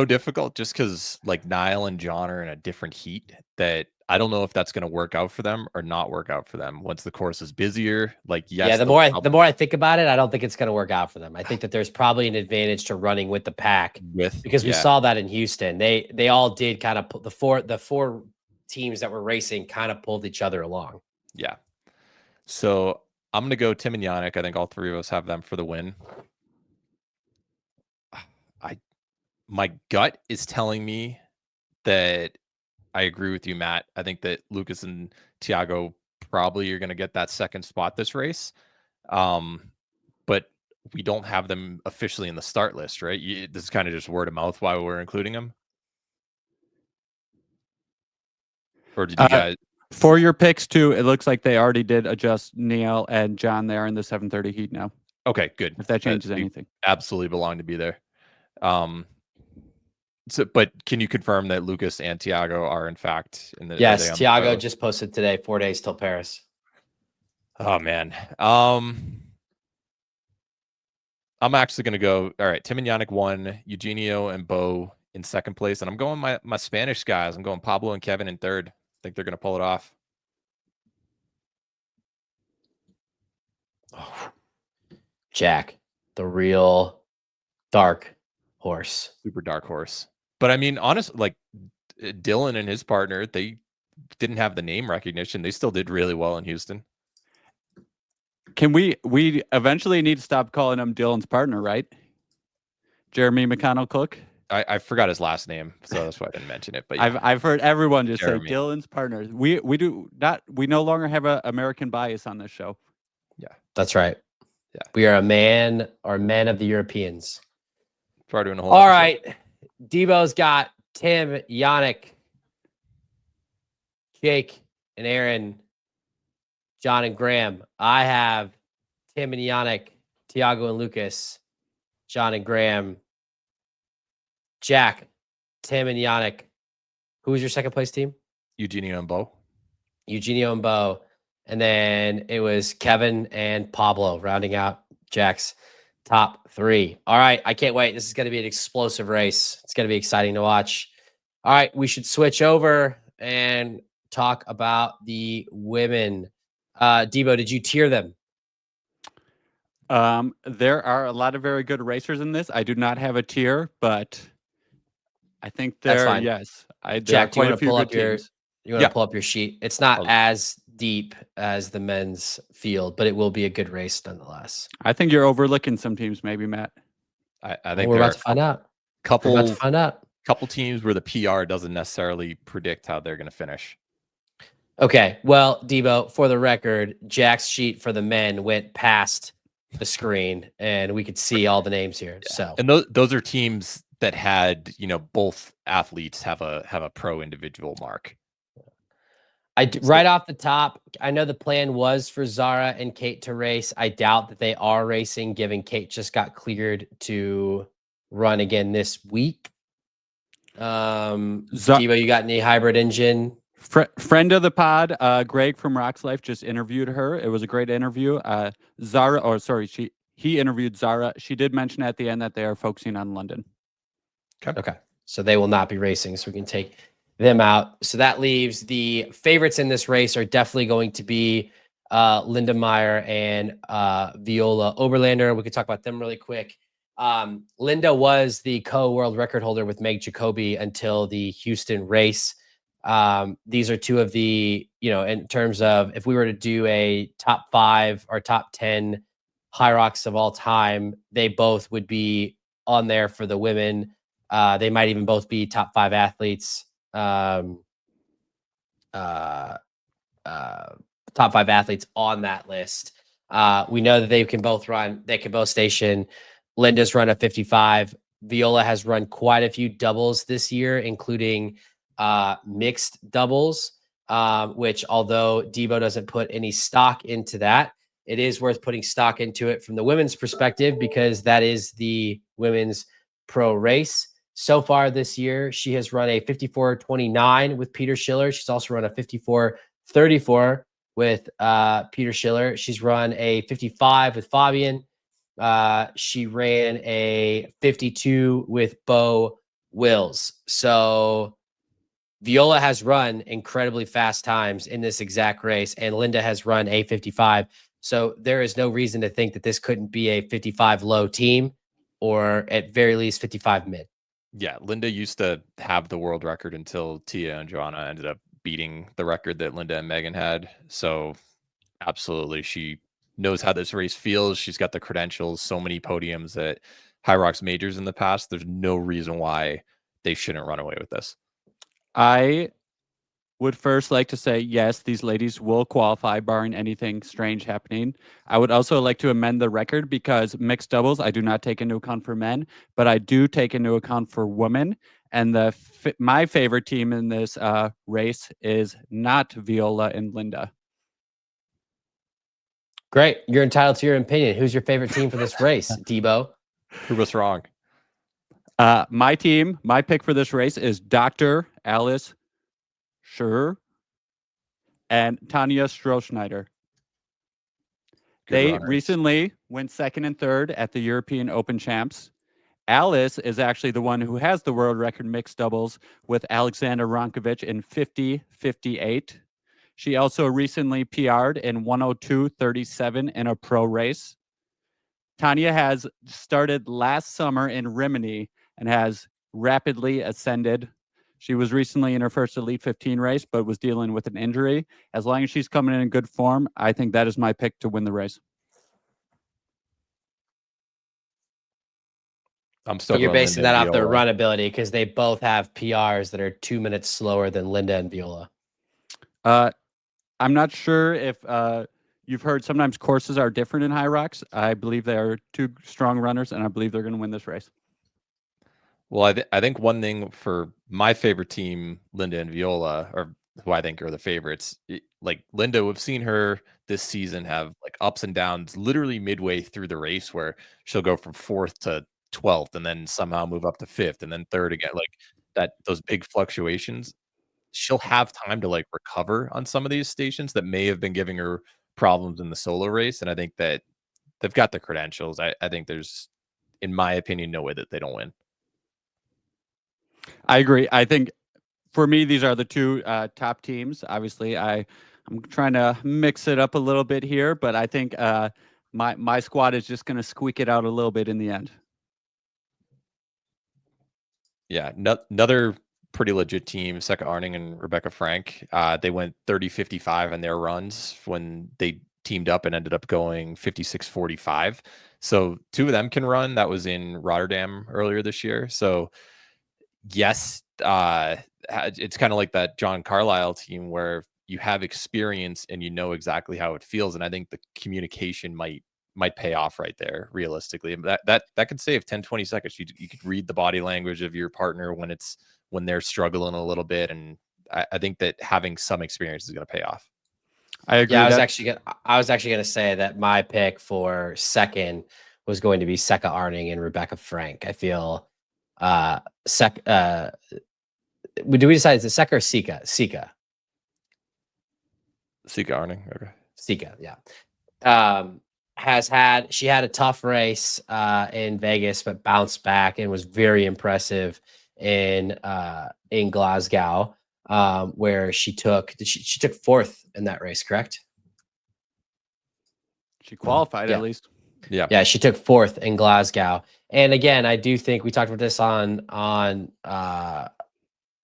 difficult just because like Niall and John are in a different heat that I don't know if that's going to work out for them or not work out for them once the course is busier. Like, yes, yeah, the more I think about it, I don't think it's going to work out for them. I think that there's probably an advantage to running with the pack because we saw that in Houston. They all did kind of put the four teams that were racing kind of pulled each other along. Yeah. So I'm going to go Tim and Yannick. I think all 3 of us have them for the win. My gut is telling me that I agree with you, Matt. I think that Lucas and Tiago probably are going to get that second spot this race. But we don't have them officially in the start list, right? This is kind of just word of mouth why we're including them. Or did you guys? For your picks too, it looks like they already did adjust Neil and John there in the 730 heat now. Okay, good. If that changes anything. Absolutely belong to be there. So, but can you confirm that Lucas and Tiago are in fact in the? Yes, Tiago just posted today. 4 days till Paris. Oh man, I'm actually going to go. All right, Tim and Yannick 1, Eugenio and Bo in second place, and I'm going my Spanish guys. I'm going Pablo and Kevin in third. I think they're going to pull it off. Oh. Jack, the real dark horse. Super dark horse. But I mean, honestly, like Dylan and his partner, they didn't have the name recognition. They still did really well in Houston. Can we eventually need to stop calling him Dylan's partner, right? Jeremy McConnell Cook. I forgot his last name, so that's why I didn't mention it. But yeah, I've heard everyone just Jeremy. say Dylan's partner. We no longer have an American bias on this show. Yeah, that's right. Yeah, we are men of the Europeans. Probably doing a whole All episode. right, Debo's got Tim, Yannick, Jake, and Aaron, John and Graham. I have Tim and Yannick, Tiago and Lucas, John and Graham, Jack, Tim and Yannick. Who was your second place team? Eugenio and Bo. Eugenio and Bo. And then it was Kevin and Pablo rounding out Jack's top three. All right. I can't wait. This is going to be an explosive race. It's going to be exciting to watch. All right. We should switch over and talk about the women. Debo, did you tier them? There are a lot of very good racers in this. I do not have a tier, but I think That's there. fine. Yes, Jack, do you want to pull up your? teams. You want to pull up your sheet? It's not as deep as the men's field, but it will be a good race nonetheless. I think you're overlooking some teams, maybe, Matt. I think we're about to find out. We're about to find out. Couple teams where the PR doesn't necessarily predict how they're going to finish. Okay, well, Debo, for the record, Jack's sheet for the men went past the screen, and we could see all the names here. Yeah. So, and those are teams that had, both athletes have a pro individual mark. Right off the top, I know the plan was for Zara and Kate to race. I doubt that they are racing, given Kate just got cleared to run again this week. Debo, you got any hybrid engine? Friend of the pod, Greg from Rocks Life just interviewed her. It was a great interview. He interviewed Zara. She did mention at the end that they are focusing on London. Okay. So they will not be racing, so we can take them out. So that leaves the favorites in this race are definitely going to be Linda Meyer and Viola Oberlander. We could talk about them really quick. Linda was the co-world record holder with Meg Jacoby until the Houston race. These are two of the, in terms of if we were to do a top 5 or top 10 Hyrox of all time, they both would be on there for the women. They might even both be top 5 athletes. Top 5 athletes on that list. We know that they can both station. Linda's run a 55. Viola has run quite a few doubles this year, including mixed doubles, which although Debo doesn't put any stock into that, it is worth putting stock into it from the women's perspective because that is the women's pro race. So far this year, she has run a 54.29 with Peter Schiller. She's also run a 54.34 with Peter Schiller. She's run a 55 with Fabian. She ran a 52 with Bo Wills. So Viola has run incredibly fast times in this exact race, and Linda has run a 55. So there is no reason to think that this couldn't be a 55 low team, or at very least 55 mid. Yeah, Linda used to have the world record until Tia and Joanna ended up beating the record that Linda and Megan had. So absolutely, she knows how this race feels. She's got the credentials, so many podiums at Hyrox majors in the past. There's no reason why they shouldn't run away with this. I would first like to say, yes, these ladies will qualify barring anything strange happening. I would also like to amend the record because mixed doubles, I do not take into account for men, but I do take into account for women. And my favorite team in this race is not Viola and Linda. Great. You're entitled to your opinion. Who's your favorite team for this race, Debo? Prove us wrong. My pick for this race is Dr. Alice Sure and Tanya Strohschneider. They recently went second and third at the European Open Champs, Alice is actually the one who has the world record mixed doubles with Alexander Ronkovich in 50-58. She also recently PR'd in 102.37 in a pro race. Tanya has started last summer in Rimini and has rapidly ascended. She was recently in her first Elite 15 race, but was dealing with an injury. As long as she's coming in good form, I think that is my pick to win the race. I'm still You're going basing Linda that and off their Viola. run ability because they both have PRs that are 2 minutes slower than Linda and Viola. I'm not sure if you've heard sometimes courses are different in Hyrox. I believe they are two strong runners, and I believe they're going to win this race. Well, I think one thing for my favorite team, Linda and Viola, or who I think are the favorites, like Linda, we've seen her this season have like ups and downs literally midway through the race where she'll go from 4th to 12th and then somehow move up to 5th and then 3rd again. Like that, those big fluctuations. She'll have time to like recover on some of these stations that may have been giving her problems in the solo race. And I think that they've got the credentials. I think there's, in my opinion, no way that they don't win. I agree. I think for me, these are the two top teams. Obviously, I'm trying to mix it up a little bit here, but I think my squad is just going to squeak it out a little bit in the end. Yeah, another pretty legit team, Secca Arning and Rebecca Frank. They went 30-55 in their runs when they teamed up and ended up going 56-45. So 2 of them can run. That was in Rotterdam earlier this year. So yes, it's kind of like that John Carlisle team where you have experience and you know exactly how it feels. And I think the communication might pay off right there, realistically. That could save 10-20 seconds. You could read the body language of your partner when they're struggling a little bit. And I think that having some experience is going to pay off. I agree. Yeah, I was actually gonna say that my pick for second was going to be Secca Arning and Rebecca Frank. I feel do we decide is it Secca or Sika? Sika. Secca Arning. Okay. Sika, yeah. She had a tough race in Vegas, but bounced back and was very impressive in Glasgow, where she took 4th in that race, correct? She qualified Yeah. at least. Yeah, she took 4th in Glasgow. And again, I do think we talked about this on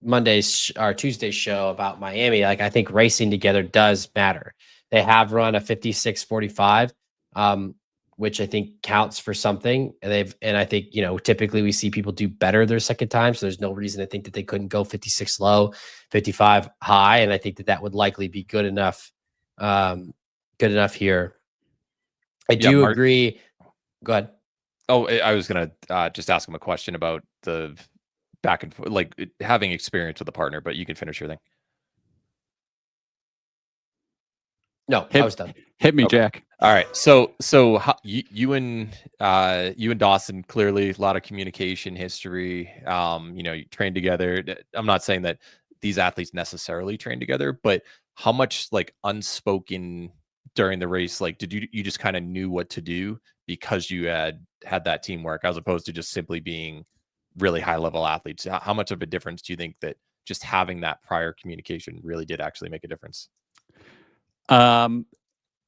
Monday's or Tuesday's show about Miami. Like, I think racing together does matter. They have run a 56-45, which I think counts for something. And I think, typically we see people do better their second time. So there's no reason to think that they couldn't go 56 low, 55 high. And I think that would likely be good enough here. I do agree. Go ahead. Oh, I was going to just ask him a question about the back and forth, like having experience with a partner, but you can finish your thing. No, I was done. Hit me, okay. Jack. All right. So you and Dawson, clearly a lot of communication history. You train together. I'm not saying that these athletes necessarily train together, but how much like unspoken during the race, like did you just kind of knew what to do because you had that teamwork as opposed to just simply being really high level athletes? How much of a difference do you think that just having that prior communication really did actually make a difference?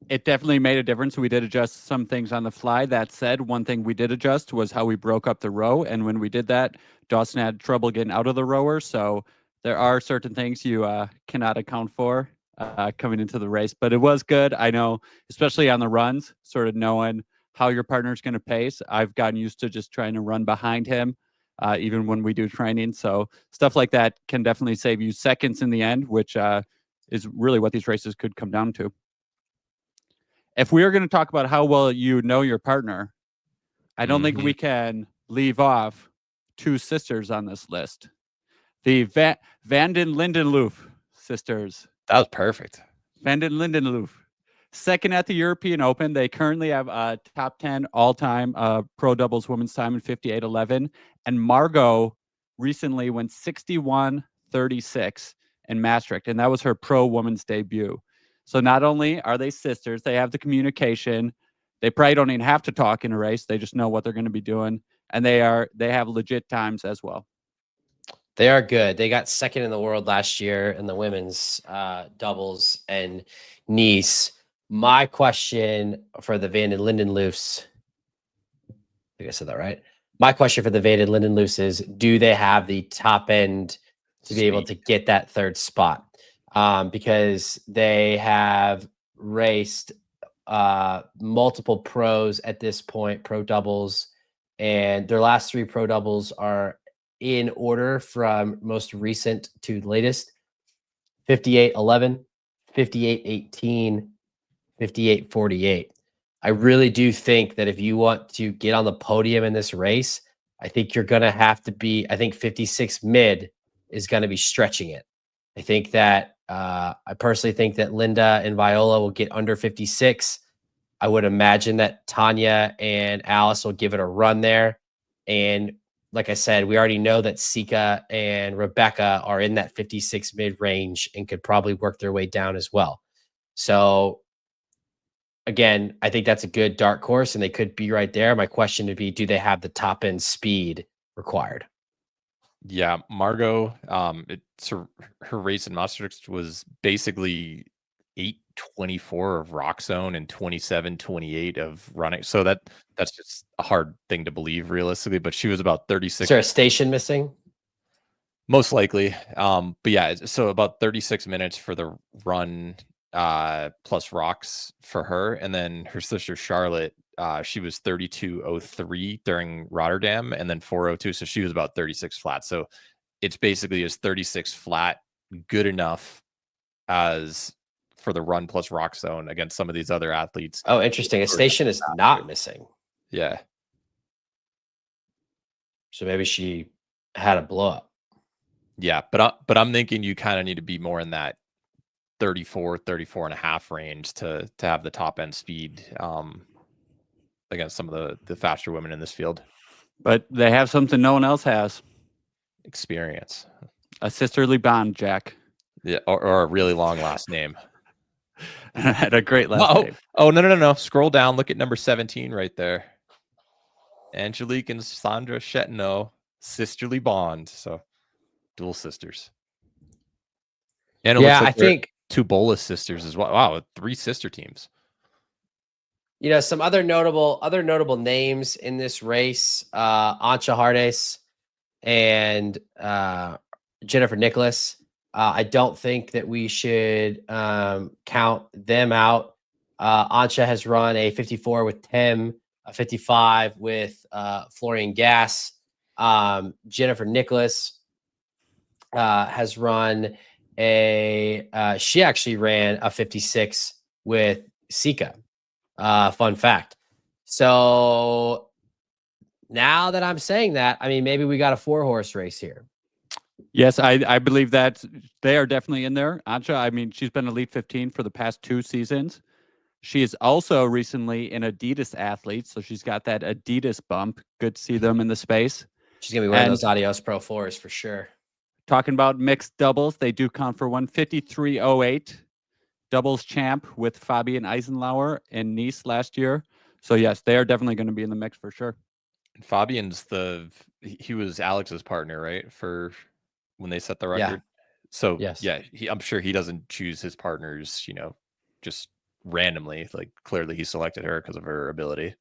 It definitely made a difference. We did adjust some things on the fly. That said, one thing we did adjust was how we broke up the row. And when we did that, Dawson had trouble getting out of the rower. So there are certain things you cannot account for coming into the race. But it was good. I know, especially on the runs, sort of knowing how your partner's going to pace. I've gotten used to just trying to run behind him, even when we do training. So stuff like that can definitely save you seconds in the end, which is really what these races could come down to. If we are going to talk about how well you know your partner, I don't think we can leave off 2 sisters on this list. The VandenLindenLoof sisters. That was perfect. VandenLindenLoof. Second at the European Open. They currently have a top 10 all-time pro doubles women's time in 58.11. And Margot recently went 61-36 in Maastricht, and that was her pro women's debut. So not only are they sisters, they have the communication. They probably don't even have to talk in a race. They just know what they're going to be doing. and they have legit times as well. They are good. They got second in the world last year in the women's doubles and Nice. My question for the VandenLindenLoofs, I think I said that right. My question for the VandenLindenLoofs is, do they have the top end to be able to get that third spot? Because they have raced multiple pros at this point, pro doubles, and their last 3 pro doubles are in order from most recent to latest: 58-11, 58-18, 58-48. I really do think that if you want to get on the podium in this race, I think you're going to have to be, I think 56 mid is going to be stretching it. I think that, I personally think that Linda and Viola will get under 56. I would imagine that Tanya and Alice will give it a run there. And like I said, we already know that Sika and Rebecca are in that 56 mid range and could probably work their way down as well. So again, I think that's a good dark horse and they could be right there. My question would be, do they have the top end speed required? Yeah, Margot, it's her race in Maastricht was basically 8:24 of rock zone and 27:28 of running. So that's just a hard thing to believe realistically, but she was about Is 36 there a station missing? most likely. But yeah, so about 36 minutes for the run plus rocks for her, and then her sister Charlotte, she was 32:03 during Rotterdam, and then 4:02, so she was about 36 flat. So it's basically is 36 flat good enough as for the run plus rock zone against some of these other athletes. Oh, interesting. A station is not missing. Yeah. So maybe she had a blow up. Yeah, but I'm thinking you kind of need to be more in that 34 and a half range to have the top end speed against some of the faster women in this field. But they have something no one else has: Experience. a sisterly bond, Jack. Yeah, or a really long last name. Had a great last name. Oh, no. Scroll down. Look at number 17 right there. Angelique and Sandra Chetino, sisterly bond. So dual sisters. And it looks like I think 2 Bolas sisters as well. Wow, 3 sister teams. You know, some other notable names in this race: Ancha Hardes and Jennifer Nicholas. I don't think that we should count them out. Ancha has run a 54 with Tim, a 55 with Florian Gass. Jennifer Nicholas has run she actually ran a 56 with Sika. Fun fact. So now that I'm saying that, I mean, maybe we got a 4-horse race here. Yes, I believe that they are definitely in there. Ancha, I mean, she's been Elite 15 for the past 2 seasons. She is also recently an Adidas athlete, so she's got that Adidas bump. Good to see them in the space. She's going to be wearing those Adios Pro 4s for sure. Talking about mixed doubles, they do count for 153.08. Doubles champ with Fabian Eisenlauer in Nice last year. So yes, they are definitely going to be in the mix for sure. Fabian's he was Alex's partner, right? For when they set the record. Yeah. So yes. Yeah, I'm sure he doesn't choose his partners, just randomly. Like clearly he selected her because of her ability.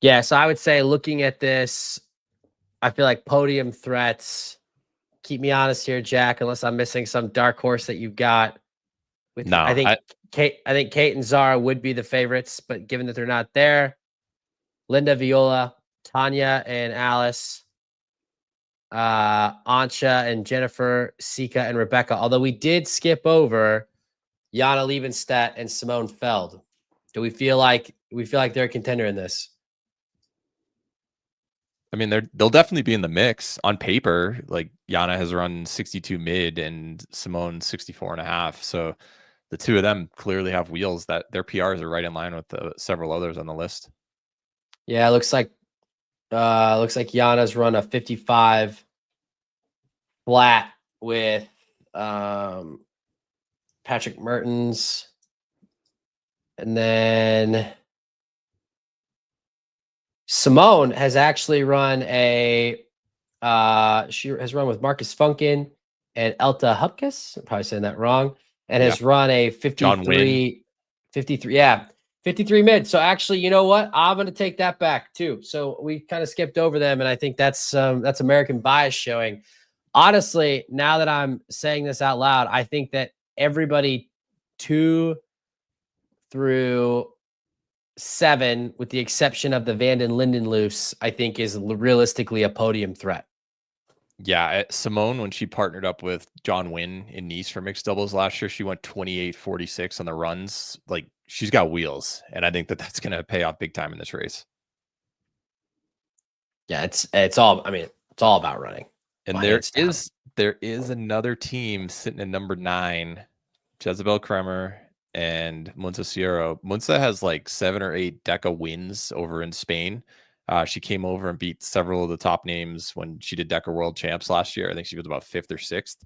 Yeah, so I would say looking at this, I feel like podium threats. Keep me honest here, Jack, unless I'm missing some dark horse that you've got. I think Kate and Zara would be the favorites, but given that they're not there, Linda, Viola, Tanya, and Alice, Ancha and Jennifer, Sika and Rebecca. Although we did skip over Jana Liebenstedt and Simone Feld. Do we feel like they're a contender in this? I mean, they'll definitely be in the mix on paper. Like Jana has run 62 mid and Simone 64 and a half. So the two of them clearly have wheels that their PRs are right in line with several others on the list. Yeah, it looks like Jana's run a 55 flat with Patrick Mertens, and then Simone has actually run she has run with Marcus Funkin and Elta Hupkis. I'm probably saying that wrong. And has run a John Wynn. 53. Yeah. 53 mid. So actually, you know what? I'm going to take that back too. So we kind of skipped over them. And I think that's American bias showing. Honestly, now that I'm saying this out loud, I think that everybody 2 through 7, with the exception of the VandenLindenLoofs, I think is realistically a podium threat. Yeah, Simone, when she partnered up with John Wynn in Nice for mixed doubles last year, she went 28-46 on the runs. Like, she's got wheels, and I think that that's going to pay off big time in this race. Yeah, it's all about running. And there is another team sitting at number 9, Jezebel Kremer and Munza Sierra. Munza has like 7 or 8 Deca wins over in Spain. She came over and beat several of the top names when she did Deca World Champs last year. I think she was about 5th or 6th.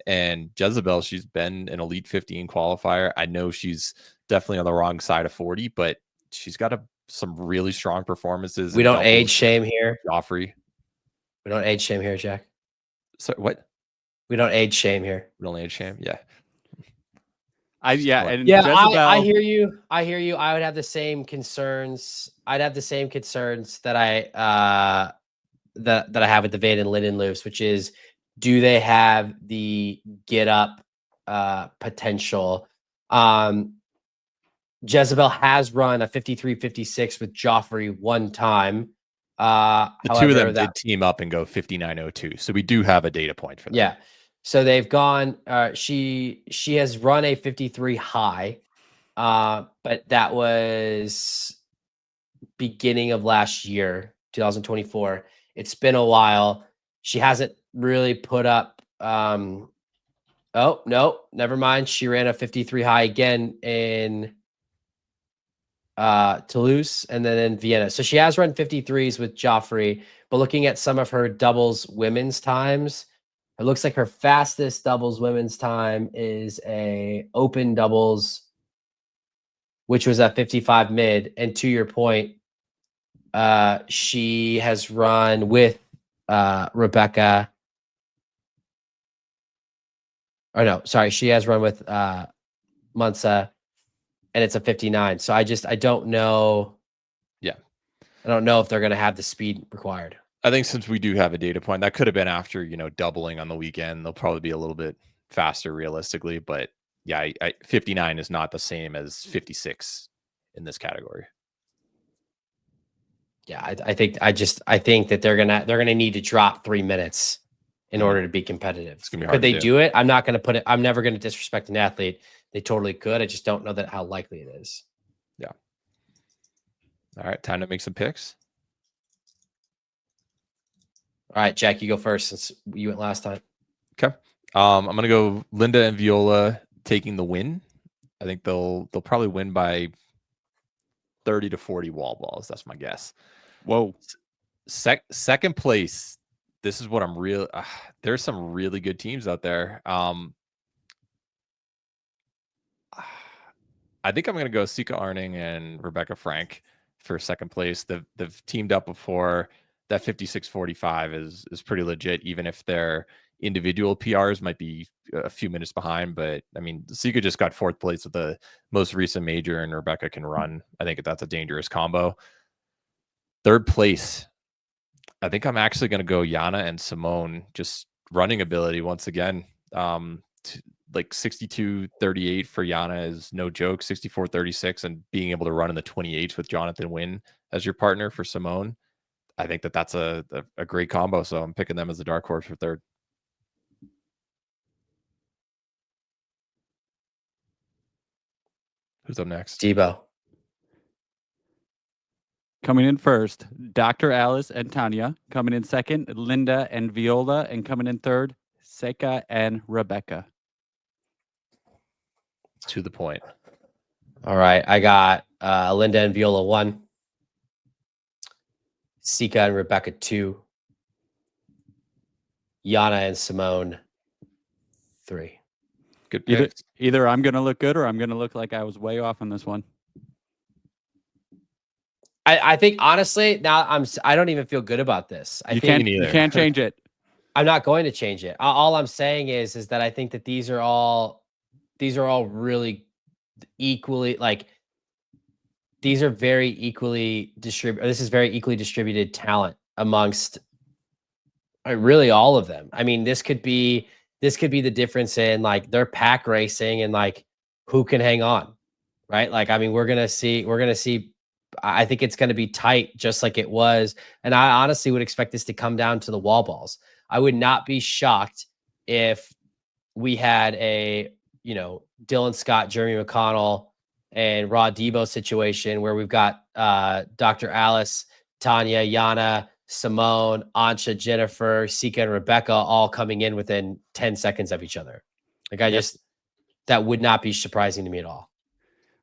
And Jezebel, she's been an Elite 15 qualifier. I know she's definitely on the wrong side of 40, but she's got some really strong performances. We don't age shame here. Joffrey. We don't age shame here, Jack. So what? We don't age shame here. We don't age shame. Yeah. Jezebel, I hear you. I would have the same concerns. I'd have the same concerns that I have with the VandenLindenLoofs, which is, do they have the get up potential? Jezebel has run a 53-56 with Joffrey one time. The two of them did team up and go 59-02. So we do have a data point for that. Yeah. So they've gone, she has run a 53 high, but that was beginning of last year, 2024. It's been a while. She hasn't really put up, oh, no, never mind. She ran a 53 high again in Toulouse and then in Vienna. So she has run 53s with Joffrey, but looking at some of her doubles women's times, it looks like her fastest doubles women's time is a open doubles, which was at 55 mid. And to your point, she has run with Rebecca. Or no, sorry, she has run with Munza, and it's a 59. So I don't know. Yeah. I don't know if they're going to have the speed required. I think since we do have a data point, that could have been after, doubling on the weekend. They'll probably be a little bit faster realistically, but yeah, 59 is not the same as 56 in this category. Yeah, I think that they're gonna need to drop 3 minutes in order to be competitive. It's gonna be hard. Could they do it? I'm not gonna put it. I'm never gonna disrespect an athlete. They totally could. I just don't know how likely it is. Yeah. All right, time to make some picks. All right, Jack, you go first since you went last time. Okay. I'm gonna go Linda and Viola taking the win. I think they'll probably win by 30 to 40 wall balls. That's my guess. Whoa. Second place. This is what I'm real. There's some really good teams out there. I think I'm gonna go Sika Arning and Rebecca Frank for second place. They've teamed up before. That 56-45 is pretty legit, even if their individual PRs might be a few minutes behind. But I mean, Sika just got 4th place with the most recent major, and Rebecca can run. I think that's a dangerous combo. Third place, I think I'm actually going to go Yana and Simone. Just running ability once again. Like 62-38 for Yana is no joke. 64-36, and being able to run in the 28s with Jonathan Wynn as your partner for Simone. I think that's a great combo. So I'm picking them as a dark horse for third. Who's up next? Debo. Coming in first, Dr. Alice and Tanya. Coming in second, Linda and Viola. And coming in third, Seka and Rebecca. To the point. All right. I got Linda and Viola 1. Sika and Rebecca 2. Yana and Simone 3. Good picks. Either I'm going to look good or I'm going to look like I was way off on this one. I think honestly now I don't even feel good about this. I You think can't change it. I'm not going to change it. All I'm saying is that I think that these are all really equally like these are very equally distributed. This is very equally distributed talent amongst really all of them. I mean, this could be the difference in like their pack racing and like who can hang on, right? Like, I mean, we're gonna see. I think it's gonna be tight, just like it was. And I honestly would expect this to come down to the wall balls. I would not be shocked if we had a Dylan Scott, Jeremy McConnell, and Rod Debo situation where we've got Dr. Alice, Tanya, Yana, Simone, Ansha, Jennifer, Sika, and Rebecca all coming in within 10 seconds of each other. Like that would not be surprising to me at all.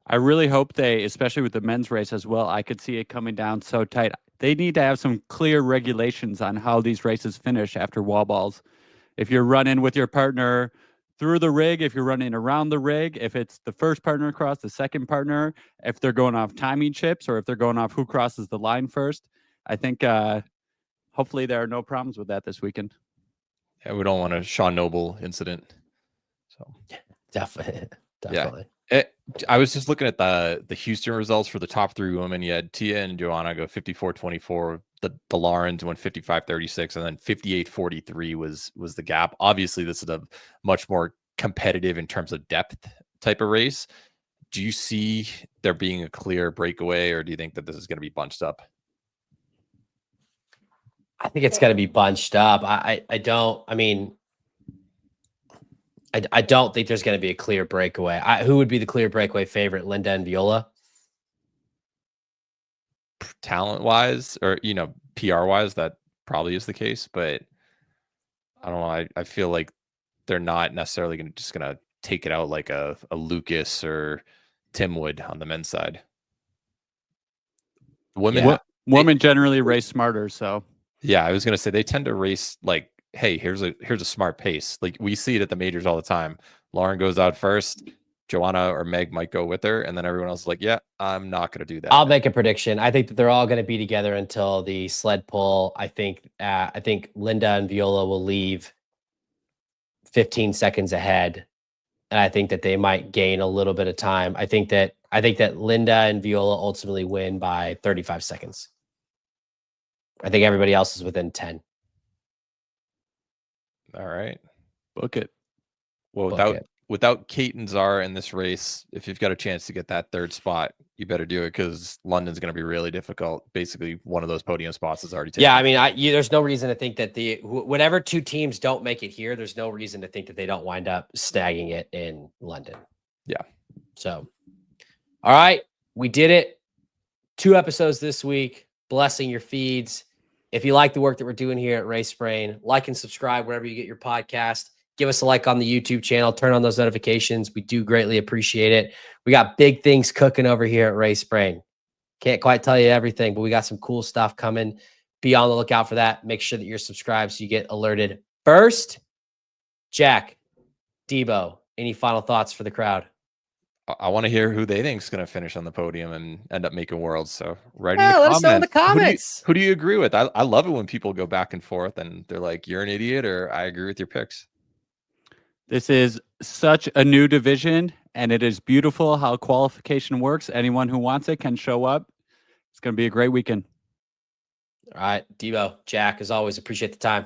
I really hope they, especially with the men's race as well, I could see it coming down so tight. They need to have some clear regulations on how these races finish after wall balls. If you're running with your partner through the rig, if you're running around the rig, if it's the first partner across, the second partner, if they're going off timing chips, or if they're going off who crosses the line first. I think hopefully there are no problems with that this weekend. Yeah, we don't want a Sean Noble incident. So Definitely. Yeah. I was just looking at the Houston results for the top 3 women. You had Tia and Joanna go 54-24. The Laurens went 55-36, and then 58-43 was the gap. Obviously, this is a much more competitive in terms of depth type of race. Do you see there being a clear breakaway, or do you think that this is going to be bunched up? I think it's going to be bunched up. I don't think there's going to be a clear breakaway. Who would be the clear breakaway favorite? Linda and Viola? Talent wise, or PR wise, that probably is the case, but I don't know. I feel like they're not necessarily going to take it out like a Lucas or Tim would on the men's side. Women generally race smarter, so yeah, I was going to say they tend to race like, hey, here's a smart pace. Like we see it at the majors all the time. Lauren goes out first, Joanna or Meg might go with her, and then everyone else is like, yeah, I'm not going to do that. I'll make a prediction. I think that they're all going to be together until the sled pull. I think Linda and Viola will leave 15 seconds ahead, and I think that they might gain a little bit of time. I think that Linda and Viola ultimately win by 35 seconds. I think everybody else is within 10. All right. Book it. Well, without Kate and Zara in this race, if you've got a chance to get that 3rd spot, you better do it, because London's going to be really difficult. Basically, one of those podium spots is already taken. Yeah, I mean, there's no reason to think that whatever 2 teams don't make it here, there's no reason to think that they don't wind up snagging it in London. Yeah. So, all right, we did it. 2 episodes this week. Blessing your feeds. If you like the work that we're doing here at Race Brain, like and subscribe wherever you get your podcast. Give us a like on the YouTube channel. Turn on those notifications. We do greatly appreciate it. We got big things cooking over here at Race Brain. Can't quite tell you everything, but we got some cool stuff coming. Be on the lookout for that. Make sure that you're subscribed so you get alerted first. Jack, Debo, any final thoughts for the crowd? I want to hear who they think is going to finish on the podium and end up making worlds. So let us know in the comments. Who do you agree with? I love it when people go back and forth and they're like, you're an idiot, or I agree with your picks. This is such a new division, and it is beautiful how qualification works. Anyone who wants it can show up. It's going to be a great weekend. All right, Debo, Jack, as always, appreciate the time.